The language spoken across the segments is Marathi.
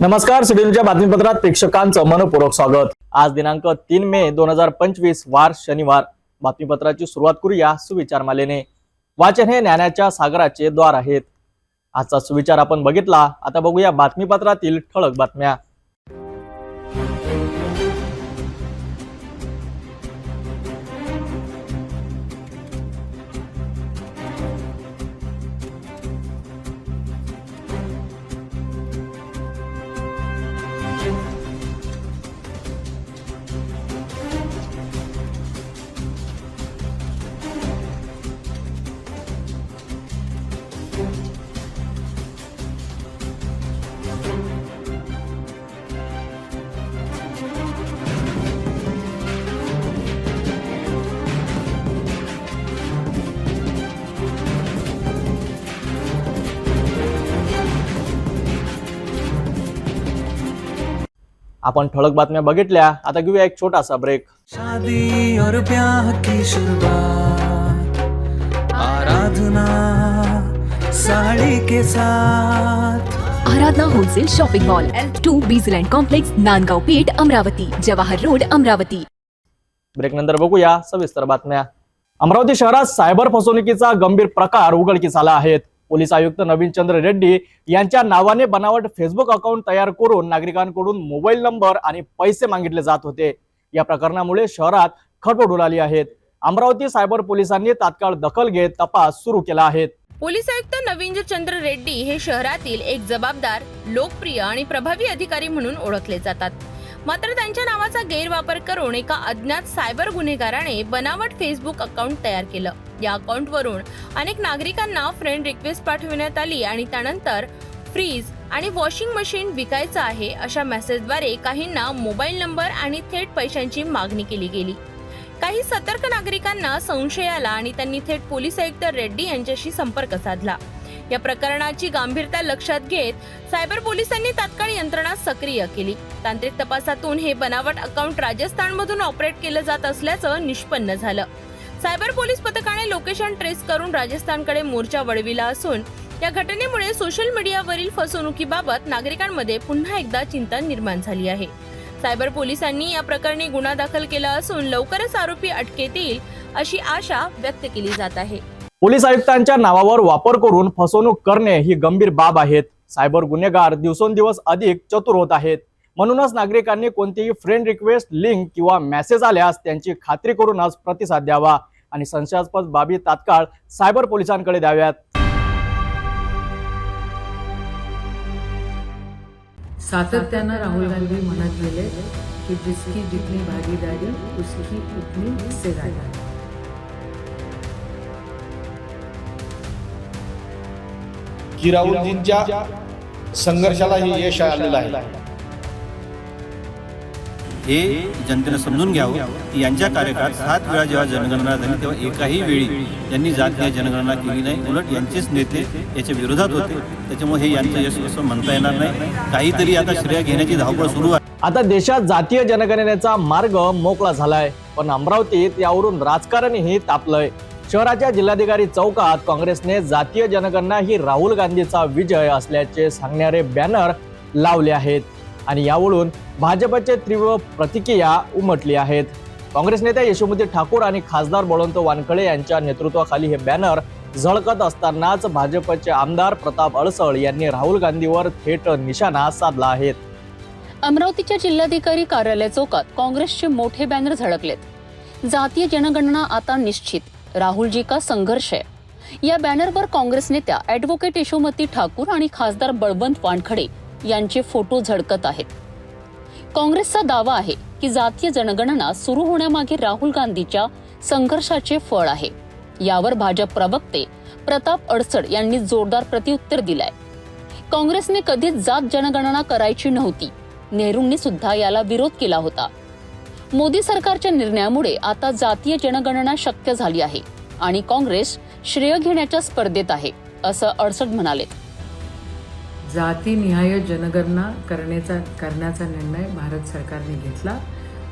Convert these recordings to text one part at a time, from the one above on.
नमस्कार, सिडनीच्या बातमीपत्रात प्रेक्षकांचं मनपूर्वक स्वागत। आज दिनांक 3 मे 2025 वार शनिवार। बातमीपत्राची सुरुवात करूया सुविचार मालेने। वाचन हे ज्ञानाच्या सागराचे द्वार आहेत। आजचा सुविचार आपण बघितला, आता बघूया बातमीपत्रातील ठळक बातम्या। आपण ठळक बातम्या बघितल्या, आता घेऊया एक छोटासा ब्रेक। शादी और ब्याह की शुरुआत आराधना साड़ी के साथ। Aradhana wholesale shopping mall L2 बीझलँड complex, Nandgaon Peth, Amravati, Jawahar road, Amravati. Break नंतर बघूया सविस्तर बातम्या। अमरावती शहरात सायबर फसवणुकीचा गंभीर प्रकार उघडकीस आला आहे। पोलीस आयुक्त नवीन चंद्र रेड्डी यांच्या नावाने बनावट फेसबुक अकाउंट तयार करून नागरिकांकडून मोबाईल नंबर आणि पैसे मागितले जात होते। या प्रकरणामुळे शहरात खळबळ उडाली आहे। अमरावती सायबर पोलिसांनी तात्काळ दखल घेत तपास सुरू केला आहे। पोलीस आयुक्त नवीन चंद्र रेड्डी हे शहरातील एक जबाबदार, लोकप्रिय आणि प्रभावी अधिकारी म्हणून ओळखले जातात। मात्र त्यांच्या नावाचा गैरवापर करून एका अज्ञात सायबर गुन्हेगाराने बनावट फेसबुक अकाउंट तयार केलं। या अकाउंटवरून अनेक नागरिकांना फ्रेंड रिक्वेस्ट पाठविण्यात आली आणि त्यानंतर फ्रीज आणि वॉशिंग मशीन विकायचं आहे अशा मेसेजद्वारे काहींना मोबाईल नंबर आणि थेट पैशांची मागणी केली गेली। काही सतर्क नागरिकांना संशय आला आणि त्यांनी थेट पोलीस आयुक्त रेड्डी यांच्याशी संपर्क साधला। या प्रकरणाची गंभीरता लक्षात घेत सायबर पोलिसांनी तात्काळ यंत्रणा सक्रिय केली। तांत्रिक तपासातून हे बनावट अकाउंट राजस्थानमधून ऑपरेट केलं जात असल्याचं निष्पन्न झालं। सायबर पोलीस पथकाने लोकेशन ट्रेस करून राजस्थानकडे मोर्चा वळविला असून या घटनेमुळे सोशल मीडियावरील फसवणुकीबाबत नागरिकांमध्ये पुन्हा एकदा चिंता निर्माण झाली आहे। सायबर पोलिसांनी या प्रकरणी गुन्हा दाखल केला असून लवकरच आरोपी अटकेत येईल अशी आशा व्यक्त केली जात आहे। पोलीस आयुक्तांच्या नावावर वापर करून फसवणूक करणे ही गंभीर बाब आहे। सायबर गुन्हेगार दिवसेंदिवस अधिक चतुर होत आहेत। म्हणूनच नागरिकांनी कोणतीही फ्रेंड रिक्वेस्ट, लिंक किंवा मेसेज आल्यास त्यांची खात्री करूनच प्रतिसाद द्यावा आणि संशयास्पद बाबी तात्काळ सायबर पोलिसांकडे द्याव्यात। सातत्यानं राहुल गांधी म्हणत गेले की जिसकी जितनी भागीदारी उसकी उतनी हिस्सेदारी। की राहुलजींच्या संघर्षाला हे यश आलेलं आहे। हे जनतेने समजून घ्यावं की यांच्या कार्यकाळात 7 वेळा जेव्हा जनगणना झाली तेव्हा एकाही वेळी यांनी जातीय जनगणना केली नाही। उलट यांचेच नेते याच्या विरोधात होते। त्याच्यामुळे हे यांचं यश असं म्हणता येणार नाही। काहीतरी आता श्रेय घेण्याची धावपळ सुरू आहे। आता देशात जातीय जनगणनेचा मार्ग मोकळा झालाय, पण अमरावतीत यावरून राजकारणही तापलंय। शहराच्या जिल्हाधिकारी चौकात काँग्रेसने जातीय जनगणना ही राहुल गांधीचा विजय असल्याचे सांगणारे बॅनर लावले आहेत आणि यावरून भाजपचे तीव्र प्रतिक्रिया उमटली आहेत। काँग्रेस नेत्या यशोमती ठाकूर आणि खासदार बळवंत वानखडे यांच्या नेतृत्वाखाली हे बॅनर झळकत असतानाच भाजपचे आमदार प्रताप अडसळ यांनी राहुल गांधीवर थेट निशाणा साधला आहे। अमरावतीच्या जिल्हाधिकारी कार्यालय चौकात काँग्रेसचे मोठे बॅनर झळकलेत। जातीय जनगणना आता निश्चित, राहुलजी का संघर्ष है। या बॅनरवर काँग्रेस नेत्या ॲडव्होकेट यशोमती ठाकूर आणि खासदार बळवंत वानखडे यांचे फोटो झळकत आहेत। काँग्रेसचा दावा आहे की जातीय जनगणना सुरू होण्यामागे राहुल गांधीच्या संघर्षाचे फळ आहे। यावर भाजप प्रवक्ते प्रताप अडसळ यांनी जोरदार प्रत्युत्तर दिलंय। काँग्रेसने कधीच जात जनगणना करायची नव्हती। नेहरूंनी सुद्धा याला विरोध केला होता। मोदी सरकारच्या निर्णयामुळे आता जातीय जनगणना शक्य झाली आहे आणि काँग्रेस श्रेय घेण्याच्या स्पर्धेत आहे, असं अडसळ म्हणाले। जातीनिहाय जनगणना करण्याचा निर्णय भारत सरकारने घेतला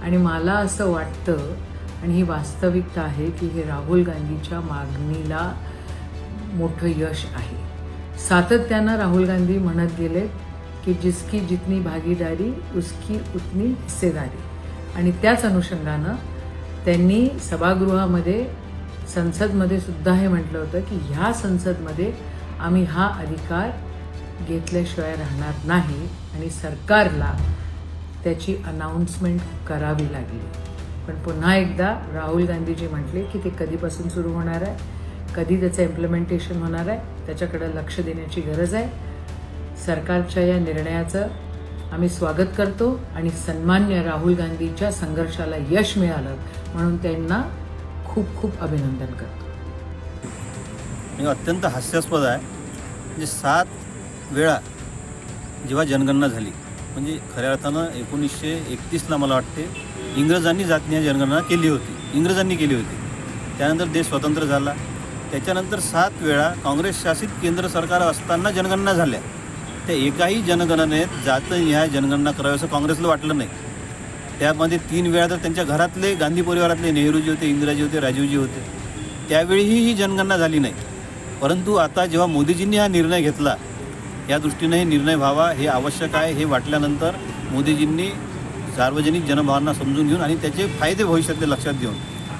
आणि मला असं वाटतं आणि ही वास्तविकता आहे की हे राहुल गांधीच्या मागणीला मोठं यश आहे। सातत्यानं राहुल गांधी म्हणत गेले की जिसकी जितनी भागीदारी उसकी उतनी हिस्सेदारी, आणि त्याच अनुषंगानं त्यांनी सभागृहामध्ये संसदमध्ये सुद्धा हे म्हटलं होतं की ह्या संसदमध्ये आम्ही हा अधिकार घेतल्याशिवाय राहणार नाही आणि सरकारला त्याची अनाऊन्समेंट करावी लागली. पण पुन्हा एकदा राहुल गांधीजी म्हटले की ते कधीपासून सुरू होणार आहे, कधी त्याचं इम्प्लिमेंटेशन होणार आहे, त्याच्याकडे लक्ष देण्याची गरज आहे. सरकारच्या या निर्णयाचं आम्ही स्वागत करतो आणि सन्मान्य राहुल गांधीच्या संघर्षाला यश मिळालं म्हणून त्यांना खूप खूप अभिनंदन करतो. हे अत्यंत हास्यास्पद आहे. म्हणजे 7 वेळा जेव्हा जनगणना झाली, म्हणजे खऱ्या अर्थानं 1931ला मला वाटते इंग्रजांनी जातीय जनगणना केली होती. त्यानंतर देश स्वतंत्र झाला. त्याच्यानंतर 7 वेळा काँग्रेस शासित केंद्र सरकार असताना जनगणना झाल्या. त्या एकाही जनगणनेत जातनिहाय जनगणना करावी असं काँग्रेसला वाटलं नाही. त्यामध्ये 3 वेळा तर त्यांच्या घरातले, गांधी परिवारातले, नेहरूजी होते, इंदिराजी होते, राजीवजी होते, त्यावेळीही ही जनगणना झाली नाही. परंतु आता जेव्हा मोदीजींनी हा निर्णय घेतला, या दृष्टीने हे निर्णय व्हावा हे आवश्यक आहे हे वाटल्यानंतर मोदीजींनी सार्वजनिक जनभावना समजून घेऊन आणि त्याचे फायदे भविष्यातले लक्षात घेऊन,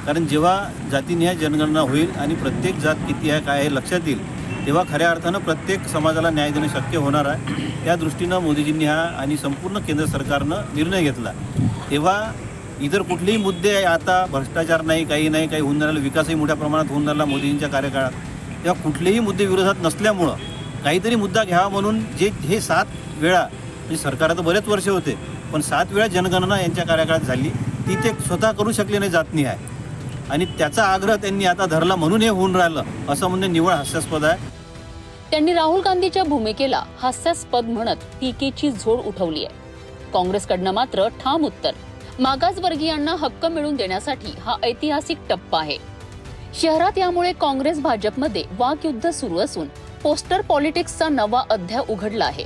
कारण जेव्हा जातीनिहाय जनगणना होईल आणि प्रत्येक जात किती आहे काय हे लक्षात येईल, तेव्हा खऱ्या अर्थानं प्रत्येक समाजाला न्याय देणं शक्य होणार आहे. त्या दृष्टीनं मोदीजींनी हा आणि संपूर्ण केंद्र सरकारनं निर्णय घेतला. तेव्हा इतर कुठलेही मुद्दे, आता भ्रष्टाचार नाही, काही होऊन राहिलं, विकासही मोठ्या प्रमाणात होऊन राहिला मोदींच्या कार्यकाळात, तेव्हा कुठलेही मुद्दे विरोधात नसल्यामुळं काहीतरी मुद्दा घ्यावा म्हणून हे 7 वेळा, म्हणजे सरकार आता बरेच वर्ष होते पण 7 वेळा जनगणना यांच्या कार्यकाळात झाली, ती ते स्वतः करू शकले नाही जातनिहाय, आणि त्याचा आग्रह त्यांनी आता धरला म्हणून हे होऊन राहिलं असं म्हणणे निव्वळ हास्यास्पद आहे. त्यांनी राहुल गांधीच्या भूमिकेला हास्यास्पद म्हणत टीकेची झोड उठवली आहे. काँग्रेसकडनं मात्र ठाम उत्तर, मागासवर्गीयांना हक्क मिळवून देण्यासाठी हा ऐतिहासिक टप्पा आहे. शहरात यामुळे काँग्रेस भाजपमध्ये वाकयुद्ध सुरू असून पोस्टर पॉलिटिक्सचा नवा अध्याय उघडला आहे.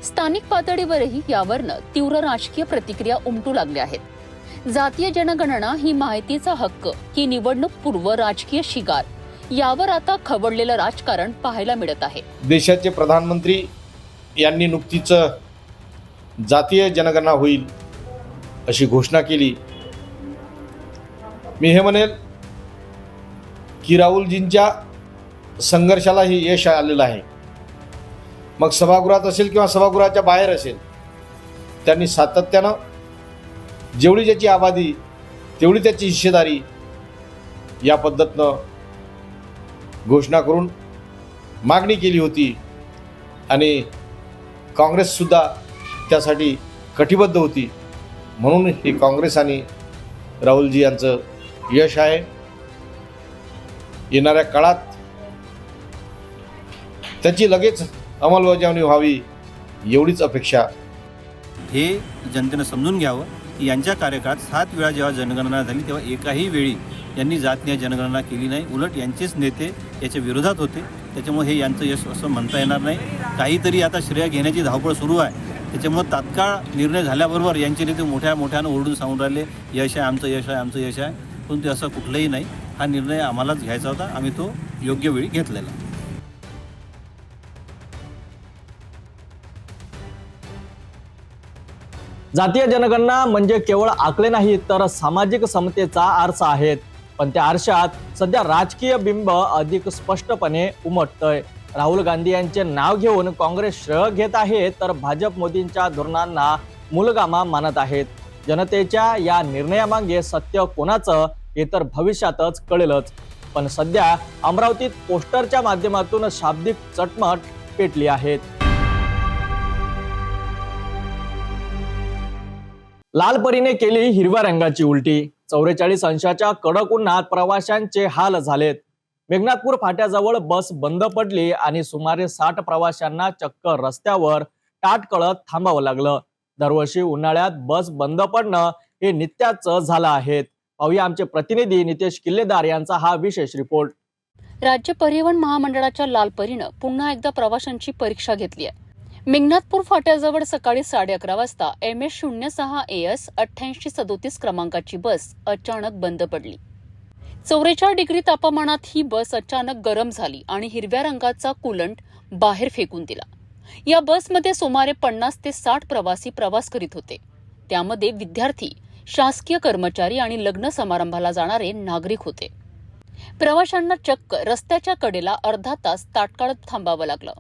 स्थानिक पातळीवरही यावरनं तीव्र राजकीय प्रतिक्रिया उमटू लागल्या आहेत. जातीय जनगणना ही माहितीचा हक्क की निवडणूक पूर्व राजकीय शिगार, यावर आता खवळलेलं राजकारण पाहायला मिळत आहे. देशाचे प्रधानमंत्री यांनी नुकतीच जातीय जनगणना होईल अशी घोषणा केली. मी हे म्हणेल की राहुलजींच्या संघर्षालाही यश आलेलं आहे. मग सभागृहात असेल किंवा सभागृहाच्या बाहेर असेल, त्यांनी सातत्यानं जेवढी ज्याची आबादी तेवढी त्याची हिस्सेदारी या पद्धतीनं घोषणा करून मागणी केली होती आणि काँग्रेससुद्धा त्यासाठी कटिबद्ध होती. म्हणून हे काँग्रेस आणि राहुलजी यांचं यश आहे. येणाऱ्या काळात त्याची लगेच अंमलबजावणी व्हावी एवढीच अपेक्षा. हे जनतेनं समजून घ्यावं की यांच्या कार्यकाळात 7 वेळा जेव्हा जनगणना झाली तेव्हा एकाही वेळी यांनी जातीय जनगणना केली नाही. उलट यांचेच नेते याच्या विरोधात होते. त्याच्यामुळे हे यांचं यश असं म्हणता येणार नाही. काहीतरी आता श्रेय घेण्याची धावपळ सुरू आहे. त्याच्यामुळे तात्काळ निर्णय झाल्याबरोबर यांचे नेते मोठ्यानं ओरडून सांगून राहिले यश आहे, आमचं यश आहे, आमचं यश आहे. पण ते असं कुठलंही नाही. हा निर्णय आम्हालाच घ्यायचा होता. आम्ही तो योग्य वेळी घेतलेला. जातीय जनगणना म्हणजे केवळ आकडे नाहीत तर सामाजिक समतेचा आरसा आहेत. पण त्या आरशात सध्या राजकीय बिंब अधिक स्पष्टपणे उमटतंय. राहुल गांधी यांचे नाव घेऊन काँग्रेस श्रेय घेत आहे तर भाजप मोदींच्या धोरणांना मूलगामा मानत आहेत. जनतेच्या या निर्णयामागे सत्य कोणाचं हे तर भविष्यातच कळेलच. पण सध्या अमरावतीत पोस्टरच्या माध्यमातून शाब्दिक चटमट पेटली आहेत. लाल परीने केली हिरव्या रंगाची उलटी. 44 अंशाच्या कडक उन्हात प्रवाशांचे हाल झालेत. मेघनाथपूर फाट्याजवळ बस बंद पडली आणि सुमारे 60 प्रवाशांना चक्क रस्त्यावर टाटकळत थांबावं लागलं. दरवर्षी उन्हाळ्यात बस बंद पडणं हे नित्याचं झालं आहे. पाहूया आमचे प्रतिनिधी नितेश किल्लेदार यांचा हा विशेष रिपोर्ट. राज्य परिवहन महामंडळाच्या लाल परीनं पुन्हा एकदा प्रवाशांची परीक्षा घेतली आहे. मेघनाथपूर फाट्याजवळ सकाळी 11:30 वाजता MS06 AS 8837 क्रमांकाची बस अचानक बंद पडली. 44 डिग्री तापमानात ही बस अचानक गरम झाली आणि हिरव्या रंगाचा कूलंट बाहेर फेकून दिला. या बसमध्ये सुमारे 50 ते 60 प्रवासी प्रवास करीत होते. त्यामध्ये विद्यार्थी, शासकीय कर्मचारी आणि लग्न समारंभाला जाणारे नागरिक होते. प्रवाशांना चक्क रस्त्याच्या कडेला अर्धा तास ताटकळत थांबावं लागलं.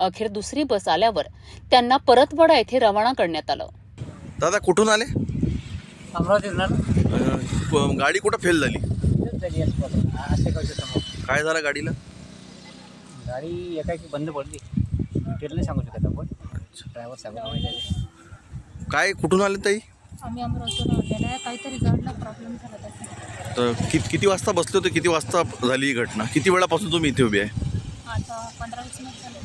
अखेर दुसरी बस आल्यावर त्यांना परतवाडा येथे रवाना करण्यात आलं. दादा कुठून आले? गाडी कुठं फेल झाली? काय झालं गाडीला? गाडी एकाएकी बंद पडली. डिटेल नाही सांगू शकत आपण. ड्रायव्हर सांगू. काय कुठून आले ताई? आम्ही अमरावतीवरून आलेलो आहे. काहीतरी गाडीला प्रॉब्लेम झाला त्याचा. तर किती वाजता बसले होते? किती वाजता झाली ही घटना? किती वेळापासून तुम्ही इथे उभे आहे? आता 15-20 मिनिट झाले.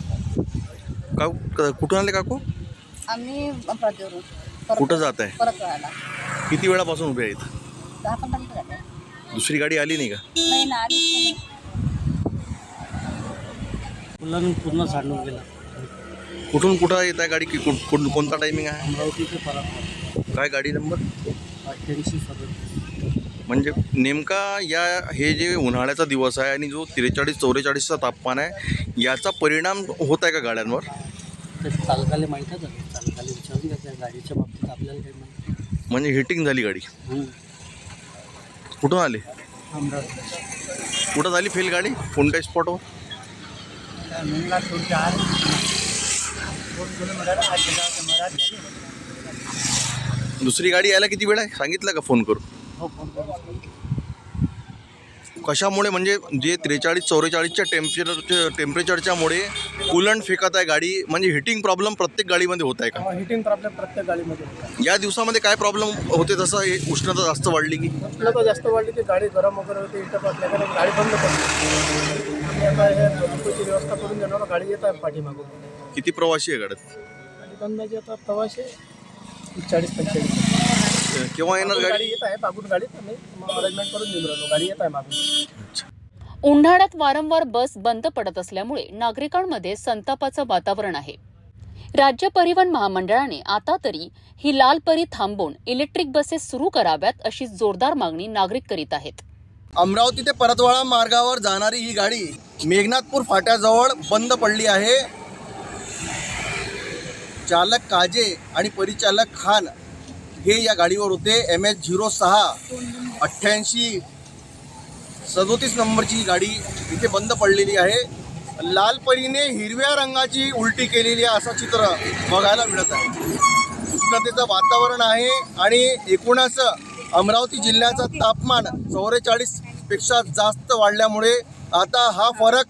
कुठून आले काकू? आम्ही अमरावतीवरून कुठं जात आहे? परत वळायला किती वेळापासून उभे आहेत? 10-15 मिनिट झाले. दुसरी गाडी आली नाही का? नाही ना, आलीच नाही. पूर्ण सांडून गेला. कुठून कुठं येत आहे गाडी? कोणता टायमिंग आहे? अमरावतीचे परत काय गाडी नंबर? 88-87. म्हणजे नेमका हे जे उन्हाळ्याचा दिवस आहे आणि जो 43-44चा तापमान आहे, याचा परिणाम होत आहे का गाड्यांवर? ते चालकाला माहीतच आहे. चालकाला विचारून घ्या. गाडीच्या बाबतीत आपल्याला काही माहिती. म्हणजे हिटिंग झाली गाडी. कुठून आले? अमरावती. कुठं झाली फेल गाडी? कोणत्या स्पॉटवर? मेनला 2 किलोमीटर 8 किलोमीटर. दुसरी गाडी यायला किती वेळ आहे सांगितलं का फोन करून? हो, फोन करू. कशामुळे? म्हणजे जे 43-44च्या टेम्परेचरच्यामुळे कूलंट फेकत आहे गाडी, म्हणजे हिटिंग प्रॉब्लेम प्रत्येक गाडीमध्ये होत आहे का? हिटिंग प्रॉब्लेम प्रत्येक गाडीमध्ये होता. या दिवसामध्ये काय प्रॉब्लेम होते तसं? हे उष्णता जास्त वाढली की? उष्णता जास्त वाढली की गाडी गरम वगैरे होते. इथं असल्याकडे गाडी बंद पडली. आम्ही आता हे वाहतुकीची व्यवस्था करून देणार. गाडी येत आहे पाठीमागून. किती प्रवासी आहे गाड्यात? गाडी अंदाजे आता प्रवासी 40-45. केव्हा येणार गाडी? गाडी येत आहे मागून. गाडीत आम्ही अरेंजमेंट करून देऊन राहिलो. गाडी येत आहे मागून. उन्हाळ्यात वारंवार बस बंद पडत असल्यामुळे नागरिकांमध्ये संतापाचं वातावरण आहे. राज्य परिवहन महामंडळाने आता तरी ही लाल परी थांबवून इलेक्ट्रिक बसेस सुरू कराव्यात अशी जोरदार मागणी नागरिक करीत आहेत. अमरावती ते परतवाडा मार्गावर जाणारी ही गाडी मेघनाथपूर फाट्याजवळ बंद पडली आहे. चालक काजे आणि परिचालक खान हे या गाडीवर होते. MS06-88-37 नंबरची गाडी इथे बंद पडलेली आहे. लालपरीने हिरव्या रंगाची उलटी केलेली आहे असं चित्र बघायला मिळत आहे. उष्णतेचं वातावरण आहे आणि एकूणच अमरावती जिल्ह्याचं तापमान 44पेक्षा जास्त वाढल्यामुळे आता हा फरक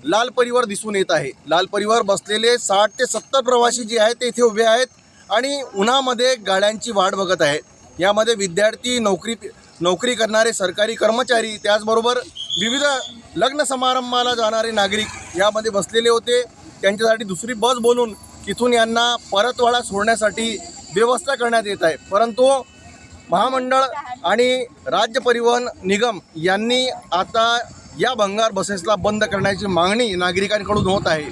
लालपरीवर दिसून येत आहे. लालपरीवर बसलेले 60 ते 70 प्रवासी जे आहेत ते इथे उभे आहेत आणि उन्हामध्ये गाड्यांची वाट बघत आहेत. यामध्ये विद्यार्थी, नोकरी करणारे सरकारी कर्मचारी, त्याचबरोबर विविध लग्न समारंभाला जाणारे नागरिक यामध्ये बसलेले होते. त्यांच्यासाठी दुसरी बस बोलून तिथून यांना परतवाडा सोडण्यासाठी व्यवस्था करण्यात येत आहे. परंतु महामंडळ आणि राज्य परिवहन निगम यांनी आता या भंगार बसेसला बंद करण्याची मागणी नागरिकांकडून होत आहे.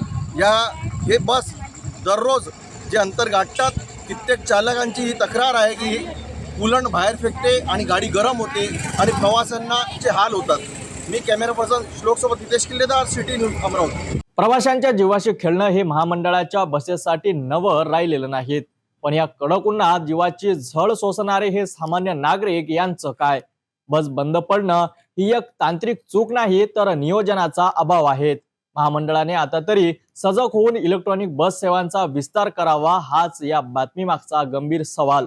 हे बस दररोज जे अंतर गाठतात, कित्येक चालकांची ही तक्रार आहे की कूलंट बाहेर फेकते आणि गाडी गरम होते आणि प्रवाशांचे हाल होतात. मी कॅमेरा पर्सन श्लोकसोबत हितेश किल्लेदार, सिटी न्यूज, अमरावती. प्रवाशांच्या जीवाशी खेळणं हे महामंडळाच्या बसेससाठी नवं राहिलेलं नाहीत, पण या कडक उन्हात जीवाची झळ सोसणारे हे सामान्य नागरिक यांचं काय? बस बंद पडणं ही एक तांत्रिक चूक नाही तर नियोजनाचा अभाव आहे. महामंडळाने आता तरी सजग होऊन इलेक्ट्रॉनिक बस सेवांचा विस्तार करावा, हाच या बातमीमागचा गंभीर सवाल.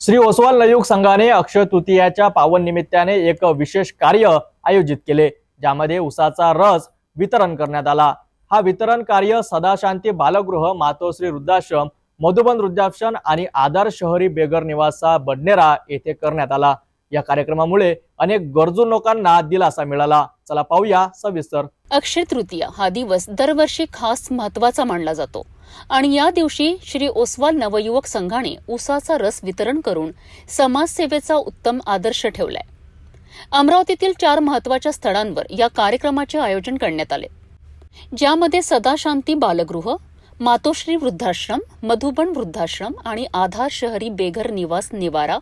श्री ओसवाल नवयुग संघाने अक्षय तृतीयाच्या पावन निमित्ताने एक विशेष कार्य आयोजित केले, ज्यामध्ये उसाचा रस वितरण करण्यात आला. हा वितरण कार्य सदाशांती बालगृह, मातोश्री वृद्धाश्रम, मधुबन वृद्धाश्रम आणि आधार शहरी बेगर निवासा बडनेरा येथे करण्यात आला. या कार्यक्रमामुळे अनेक गरजू लोकांना दिलासा मिळाला. चला पाहूया सविस्तर. अक्षय तृतीया हा दिवस दरवर्षी खास महत्वाचा मानला जातो आणि या दिवशी श्री ओसवाल नवयुवक संघाने उसाचा रस वितरण करून समाजसेवेचा उत्तम आदर्श ठेवलाय. अमरावतीतील 4 महत्वाच्या स्थळांवर या कार्यक्रमाचे आयोजन करण्यात आले, ज्यामध्ये सदाशांती बालगृह, मातोश्री वृद्धाश्रम, मधुबन वृद्धाश्रम आणि आधार शहरी बेघर निवास निवारा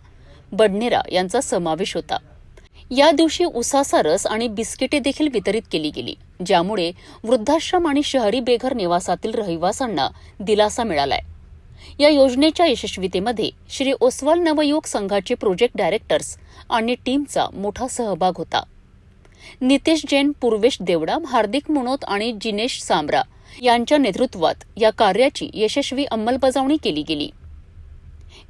बडनेरा यांचा समावेश होता. या दिवशी उसाचा रस आणि बिस्किटे देखील वितरित केली गेली, ज्यामुळे वृद्धाश्रम आणि शहरी बेघर निवासातील रहिवाशांना दिलासा मिळालाय. या योजनेच्या यशस्वीतेमध्ये श्री ओसवाल नवयुवक संघाचे प्रोजेक्ट डायरेक्टर्स आणि टीमचा मोठा सहभाग होता. नितेश जैन, पूर्वेश देवडा, हार्दिक मुनोत आणि जिनेश सांब्रा यांच्या नेतृत्वात या कार्याची यशस्वी अंमलबजावणी केली गेली.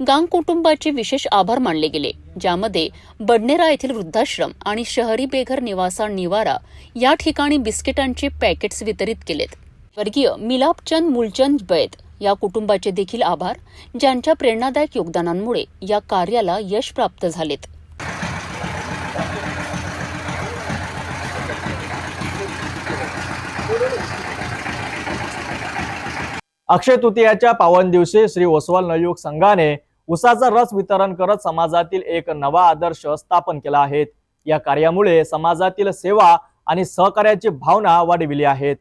गांग कुटुंबाचे विशेष आभार मानले गेले, ज्यामध्ये बडनेरा येथील वृद्धाश्रम आणि शहरी बेघर निवासा निवारा या ठिकाणी बिस्किटांचे पॅकेट्स वितरित केलेत. वर्गीय मिलापचंद मूलचंद बैद या कुटुंबाचे देखील आभार, ज्यांच्या प्रेरणादायक योगदानांमुळे या कार्याला यश प्राप्त झालेत. अक्षय तृतीयाच्या पावन दिवशी श्री ओसवाल नवयुवक संघाने उसाचा रस वितरण करत समाजातील एक नवा आदर्श स्थापन केला आहे. या कार्यामुळे समाजातील सेवा आणि सहकार्याची भावना वाढविली आहेत.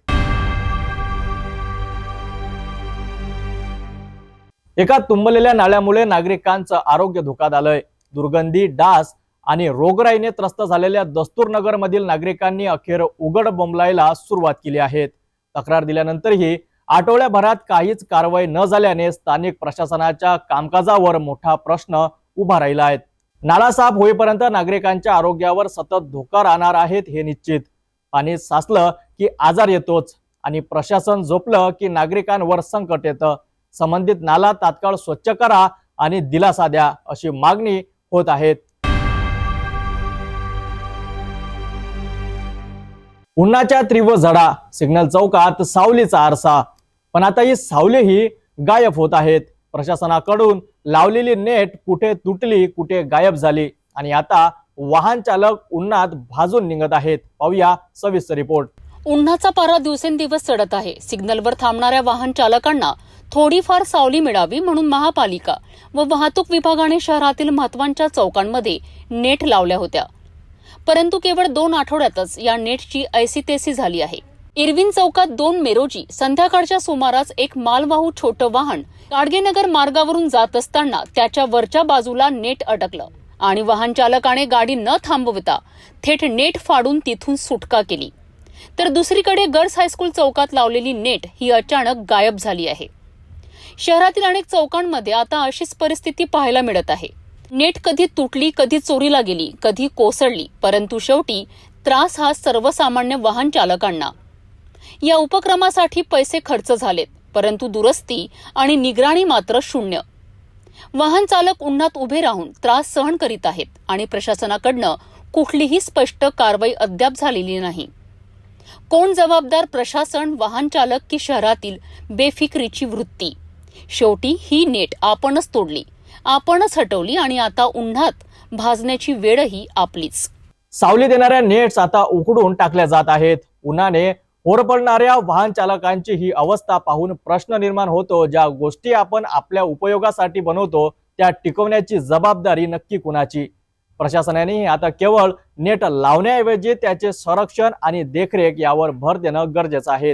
एका तुंबलेल्या नाल्यामुळे नागरिकांचं आरोग्य धोक्यात आलंय. दुर्गंधी, डास आणि रोगराईने त्रस्त झालेल्या दस्तूरनगर मधील नागरिकांनी अखेर उघड बोंबलायला सुरुवात केली आहे. तक्रार दिल्यानंतरही आठवड्याभरात काहीच कारवाई न झाल्याने स्थानिक प्रशासनाच्या कामकाजावर मोठा प्रश्न उभा राहिला आहे. नाला साफ होईपर्यंत नागरिकांच्या आरोग्यावर सतत धोका राहणार आहेत हे निश्चित. पाणी साचलं की आजार येतोच आणि प्रशासन झोपलं की नागरिकांवर संकट येतं. संबंधित नाला तात्काळ स्वच्छ करा आणि दिलासा द्या अशी मागणी होत आहे. उन्हाच्या तीव्र झळा, सिग्नल चौकात सावलीचा आरसा, पण आता ही सावलीही गायब होत आहेत. प्रशासनाकडून लावलेली नेट कुठे तुटली, कुठे गायब झाली आणि आता वाहन चालक उन्हात भाजून निघत आहेत. पाहूया सविस्तर रिपोर्ट. उन्हाचा पारा दिवसेंदिवस चढत आहे. सिग्नलवर थांबणाऱ्या वाहन चालकांना थोडीफार सावली मिळावी म्हणून महापालिका व वाहतूक विभागाने शहरातील महत्त्वाच्या चौकांमध्ये नेट लावल्या होत्या, परंतु केवळ 2 आठवड्यातच या नेटची ऐसीतेसी झाली आहे. इरविन चौकात 2 मे रोजी संध्याकाळच्या सुमारास एक मालवाहू छोटं वाहन गाडगेनगर मार्गावरून जात असताना त्याच्या वरच्या बाजूला नेट अडकलं आणि वाहन चालकाने गाडी न थांबवता थेट नेट फाडून तिथून सुटका केली. तर दुसरीकडे गर्ल्स हायस्कूल चौकात लावलेली नेट ही अचानक गायब झाली आहे. शहरातील अनेक चौकांमध्ये आता अशीच परिस्थिती पाहायला मिळत आहे. नेट कधी तुटली, कधी चोरीला गेली, कधी कोसळली, परंतु शेवटी त्रास हा सर्वसामान्य वाहन चालकांना. या उपक्रमासाठी पैसे खर्च झालेत, परंतु दुरुस्ती आणि निगराणी मात्र शून्य. वाहन चालक उन्हात उभे राहून त्रास सहन करीत आहेत आणि प्रशासनाकडनं कुठलीही स्पष्ट कारवाई अद्याप झालेली नाही. कोण जबाबदार, प्रशासन, वाहन चालक की शहरातील बेफिक्रीची वृत्ती? शेवटी ही नेट आपणच तोडली, आपणच हटवली आणि आता उन्हात भाजण्याची वेळही आपलीच. सावली देणाऱ्या नेट्स आता उकडून टाकल्या जात आहेत. उन्हाने होरपळणाऱ्या वाहन चालकांची ही अवस्था पाहून प्रश्न निर्माण होतो, ज्या गोष्टी आपण आपल्या उपयोगासाठी बनवतो त्या टिकवण्याची जबाबदारी नक्की कुणाची? प्रशासनाने आता केवळ नेट लावण्याऐवजी त्याचे संरक्षण आणि देखरेख यावर भर देणं गरजेचं आहे.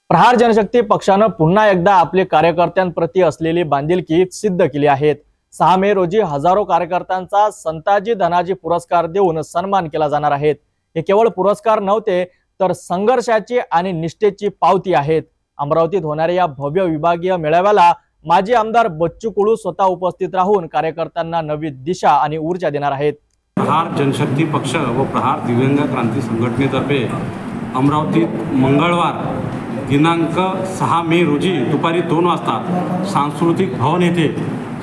प्रहार जनशक्ती पक्षानं पुन्हा एकदा आपले कार्यकर्त्यांप्रती असलेली बांधिलकी सिद्ध केली आहे. 6 मे रोजी हजारो कार्यकर्त्यांचा संताजी धनाजी पुरस्कार देऊन सन्मान केला जाणार आहे. हे केवळ पुरस्कार नव्हते तर संघर्षाची आणि निष्ठेची पावती आहेत. अमरावतीत होणाऱ्या या भव्य विभागीय मेळाव्याला माजी आमदार बच्चू कडू स्वतः उपस्थित राहून कार्यकर्त्यांना नवी दिशा आणि ऊर्जा देणार आहेत. प्रहार जनशक्ती पक्ष व प्रहार दिव्यांग क्रांती संघटनेतर्फे अमरावतीत मंगळवार दिनांक 6 मे रोजी दुपारी 2 वाजता सांस्कृतिक भवन येथे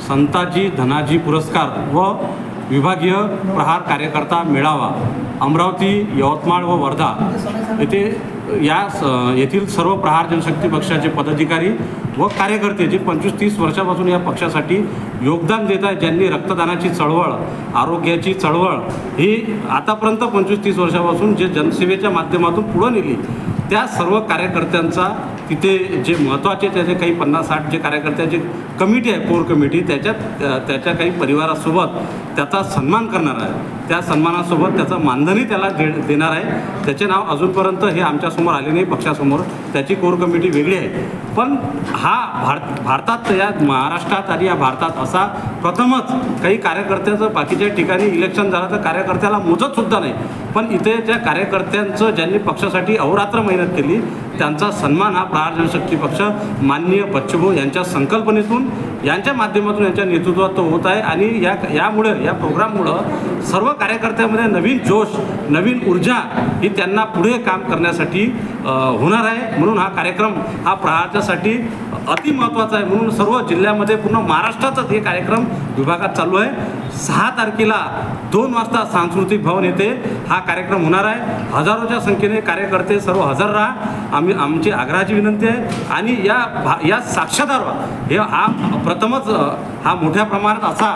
संताजी धनाजी पुरस्कार व विभागीय प्रहार कार्यकर्ता मेळावा अमरावती, यवतमाळ व वर्धा येथे येथील सर्व प्रहार जनशक्ती पक्षाचे पदाधिकारी व कार्यकर्ते जे 25-30 वर्षापासून या पक्षासाठी योगदान देत आहेत, ज्यांनी रक्तदानाची चळवळ, आरोग्याची चळवळ ही आतापर्यंत 25-30 वर्षापासून जे जनसेवेच्या माध्यमातून पुढे नेली, त्या सर्व कार्यकर्त्यांचा तिथे जे महत्त्वाचे त्याचे काही 50-60 जे कार्यकर्त्याची कमिटी आहे, कोर कमिटी, त्याच्या काही परिवारासोबत त्याचा सन्मान करणार आहे. त्या सन्मानासोबत त्याचं मानधनही त्याला देणार आहे. त्याचे नाव अजूनपर्यंत हे आमच्यासमोर आले नाही पक्षासमोर, त्याची कोर कमिटी वेगळी आहे. पण हा भारतात या महाराष्ट्रात आणि या भारतात असा प्रथमच काही कार्यकर्त्याचं बाकीच्या ठिकाणी इलेक्शन झालं तर कार्यकर्त्याला मोजतसुद्धा नाही, पण इथे ज्या कार्यकर्त्यांचं ज्यांनी पक्षासाठी अहोरात्र मेहनत केली त्यांचा सन्मान हा प्रहार जनशक्ती पक्ष माननीय बच्चूभाऊ यांच्या संकल्पनेतून, यांच्या माध्यमातून, यांच्या नेतृत्वात होत आहे. आणि यामुळे या प्रोग्राममुळं सर्व कार्यकर्त्यांमध्ये नवीन जोश, नवीन ऊर्जा ही त्यांना पुढे काम करण्यासाठी होणार आहे. म्हणून हा कार्यक्रम हा प्रहारच्यासाठी अतिमहत्त्वाचा आहे. म्हणून सर्व जिल्ह्यामध्ये, पूर्ण महाराष्ट्रातच हे कार्यक्रम विभागात चालू आहे. 6 तारखेला 2 वाजता सांस्कृतिक भवन येथे हा कार्यक्रम होणार आहे. हजारोच्या संख्येने कार्यकर्ते सर्व हजर राहा, आमची आग्रहाची विनंती आहे. आणि या साक्षीदार व्हा. हे हा प्रथमच हा मोठ्या प्रमाणात असा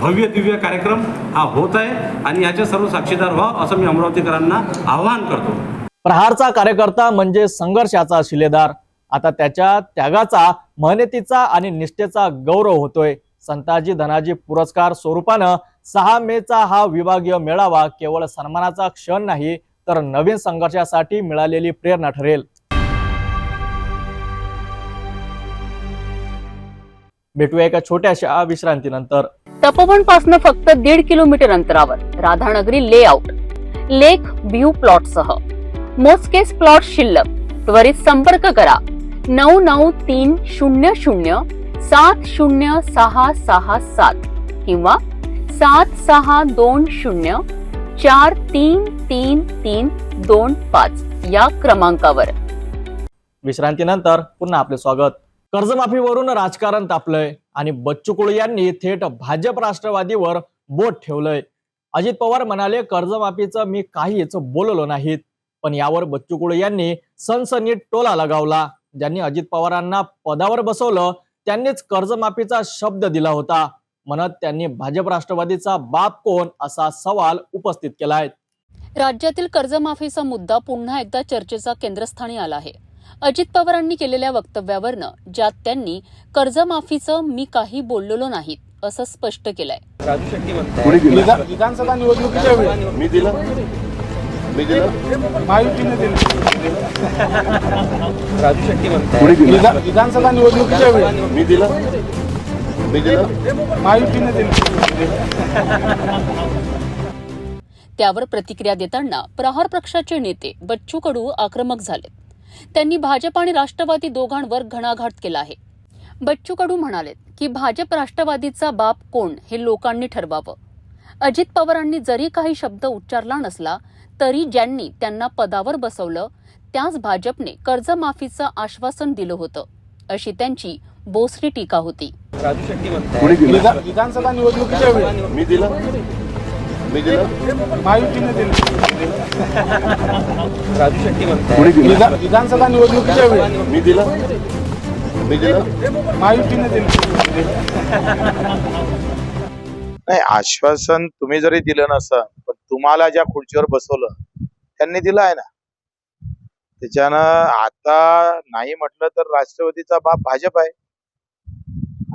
भव्य दिव्य कार्यक्रम हा होत आहे आणि याचे सर्व साक्षीदार व्हा असं मी अमरावतीकरांना आवाहन करतो. प्रहारचा कार्यकर्ता म्हणजे संघर्षाचा शिलेदार. आता त्याच्या त्यागाचा, मेहनतीचा आणि निष्ठेचा गौरव होतोय. संताजी धनाजी पुरस्कार स्वरूपानं 6 मेचा हा विभागीय मेळावा केवळ सन्मानाचा क्षण नाही तर नवीन संघर्षासाठी मिळालेली प्रेरणा ठरेल. भेटूया एका छोट्याशा विश्रांतीनंतर. तपोवन पासून फक्त 1.5 किलोमीटर अंतरावर राधानगरी लेआउट, लेक व्ह्यू प्लॉट सह मोजकेच प्लॉट शिल्लक. त्वरित संपर्क करा 9930706667 किंवा 7620433325 या क्रमांकावर. विश्रांतीनंतर पुन्हा आपले स्वागत. कर्जमाफीवरून राजकारण तापलंय आणि बच्चू कडू यांनी थेट भाजप राष्ट्रवादीवर बोट ठेवलंय. अजित पवार म्हणाले, कर्जमाफीचं मी काहीच बोललो नाहीत. पण यावर बच्चू कडू यांनी सनसनीत टोला लगावला. ज्यांनी अजित पवारांना पदावर बसवलं त्यांनीच कर्जमाफीचा शब्द दिला होता म्हणत त्यांनी भाजप राष्ट्रवादीचा बाप कोण असा सवाल उपस्थित केलाय. राज्यातील कर्जमाफीचा मुद्दा पुन्हा एकदा चर्चेचा केंद्रस्थानी आला आहे. अजित पवारांनी केलेल्या वक्तव्यावरनं ज्यात त्यांनी कर्जमाफीचं मी काही बोललेलो नाहीत असं स्पष्ट केलंय. विधानसभा निवडणुकीच्या वेळी मी दिलं महायुतीने दिलं. विधानसभा निवडणुकीच्या वेळी मी दिलं महायुतीने दिलं. त्यावर प्रतिक्रिया देताना प्रहार पक्षाचे नेते बच्चू कडू आक्रमक झाले. त्यांनी भाजप आणि राष्ट्रवादी दोघांवर घणाघात केला आहे. बच्चू कडू म्हणाले की भाजप राष्ट्रवादीचा बाप कोण हे लोकांनी ठरवावं. अजित पवारांनी जरी काही शब्द उच्चारला नसला तरी ज्यांनी त्यांना पदावर बसवलं त्याच भाजपने कर्जमाफीचं आश्वासन दिलं होतं अशी त्यांची बोसरी टीका होती. विधानसभा निवडणुकीच्या वेळी मी दिलं महायुतीने दिलं. विधानसभा निवडणुकीच्या वेळी मी दिलं महायुतीने दिलं. नाही, आश्वासन तुम्ही जरी दिलं नसतं पण तुम्हाला ज्या खुर्चीवर बसवलं त्यांनी दिलं आहे ना. त्याच्यानं आता नाही म्हटलं तर राष्ट्रवादीचा बाप भाजप आहे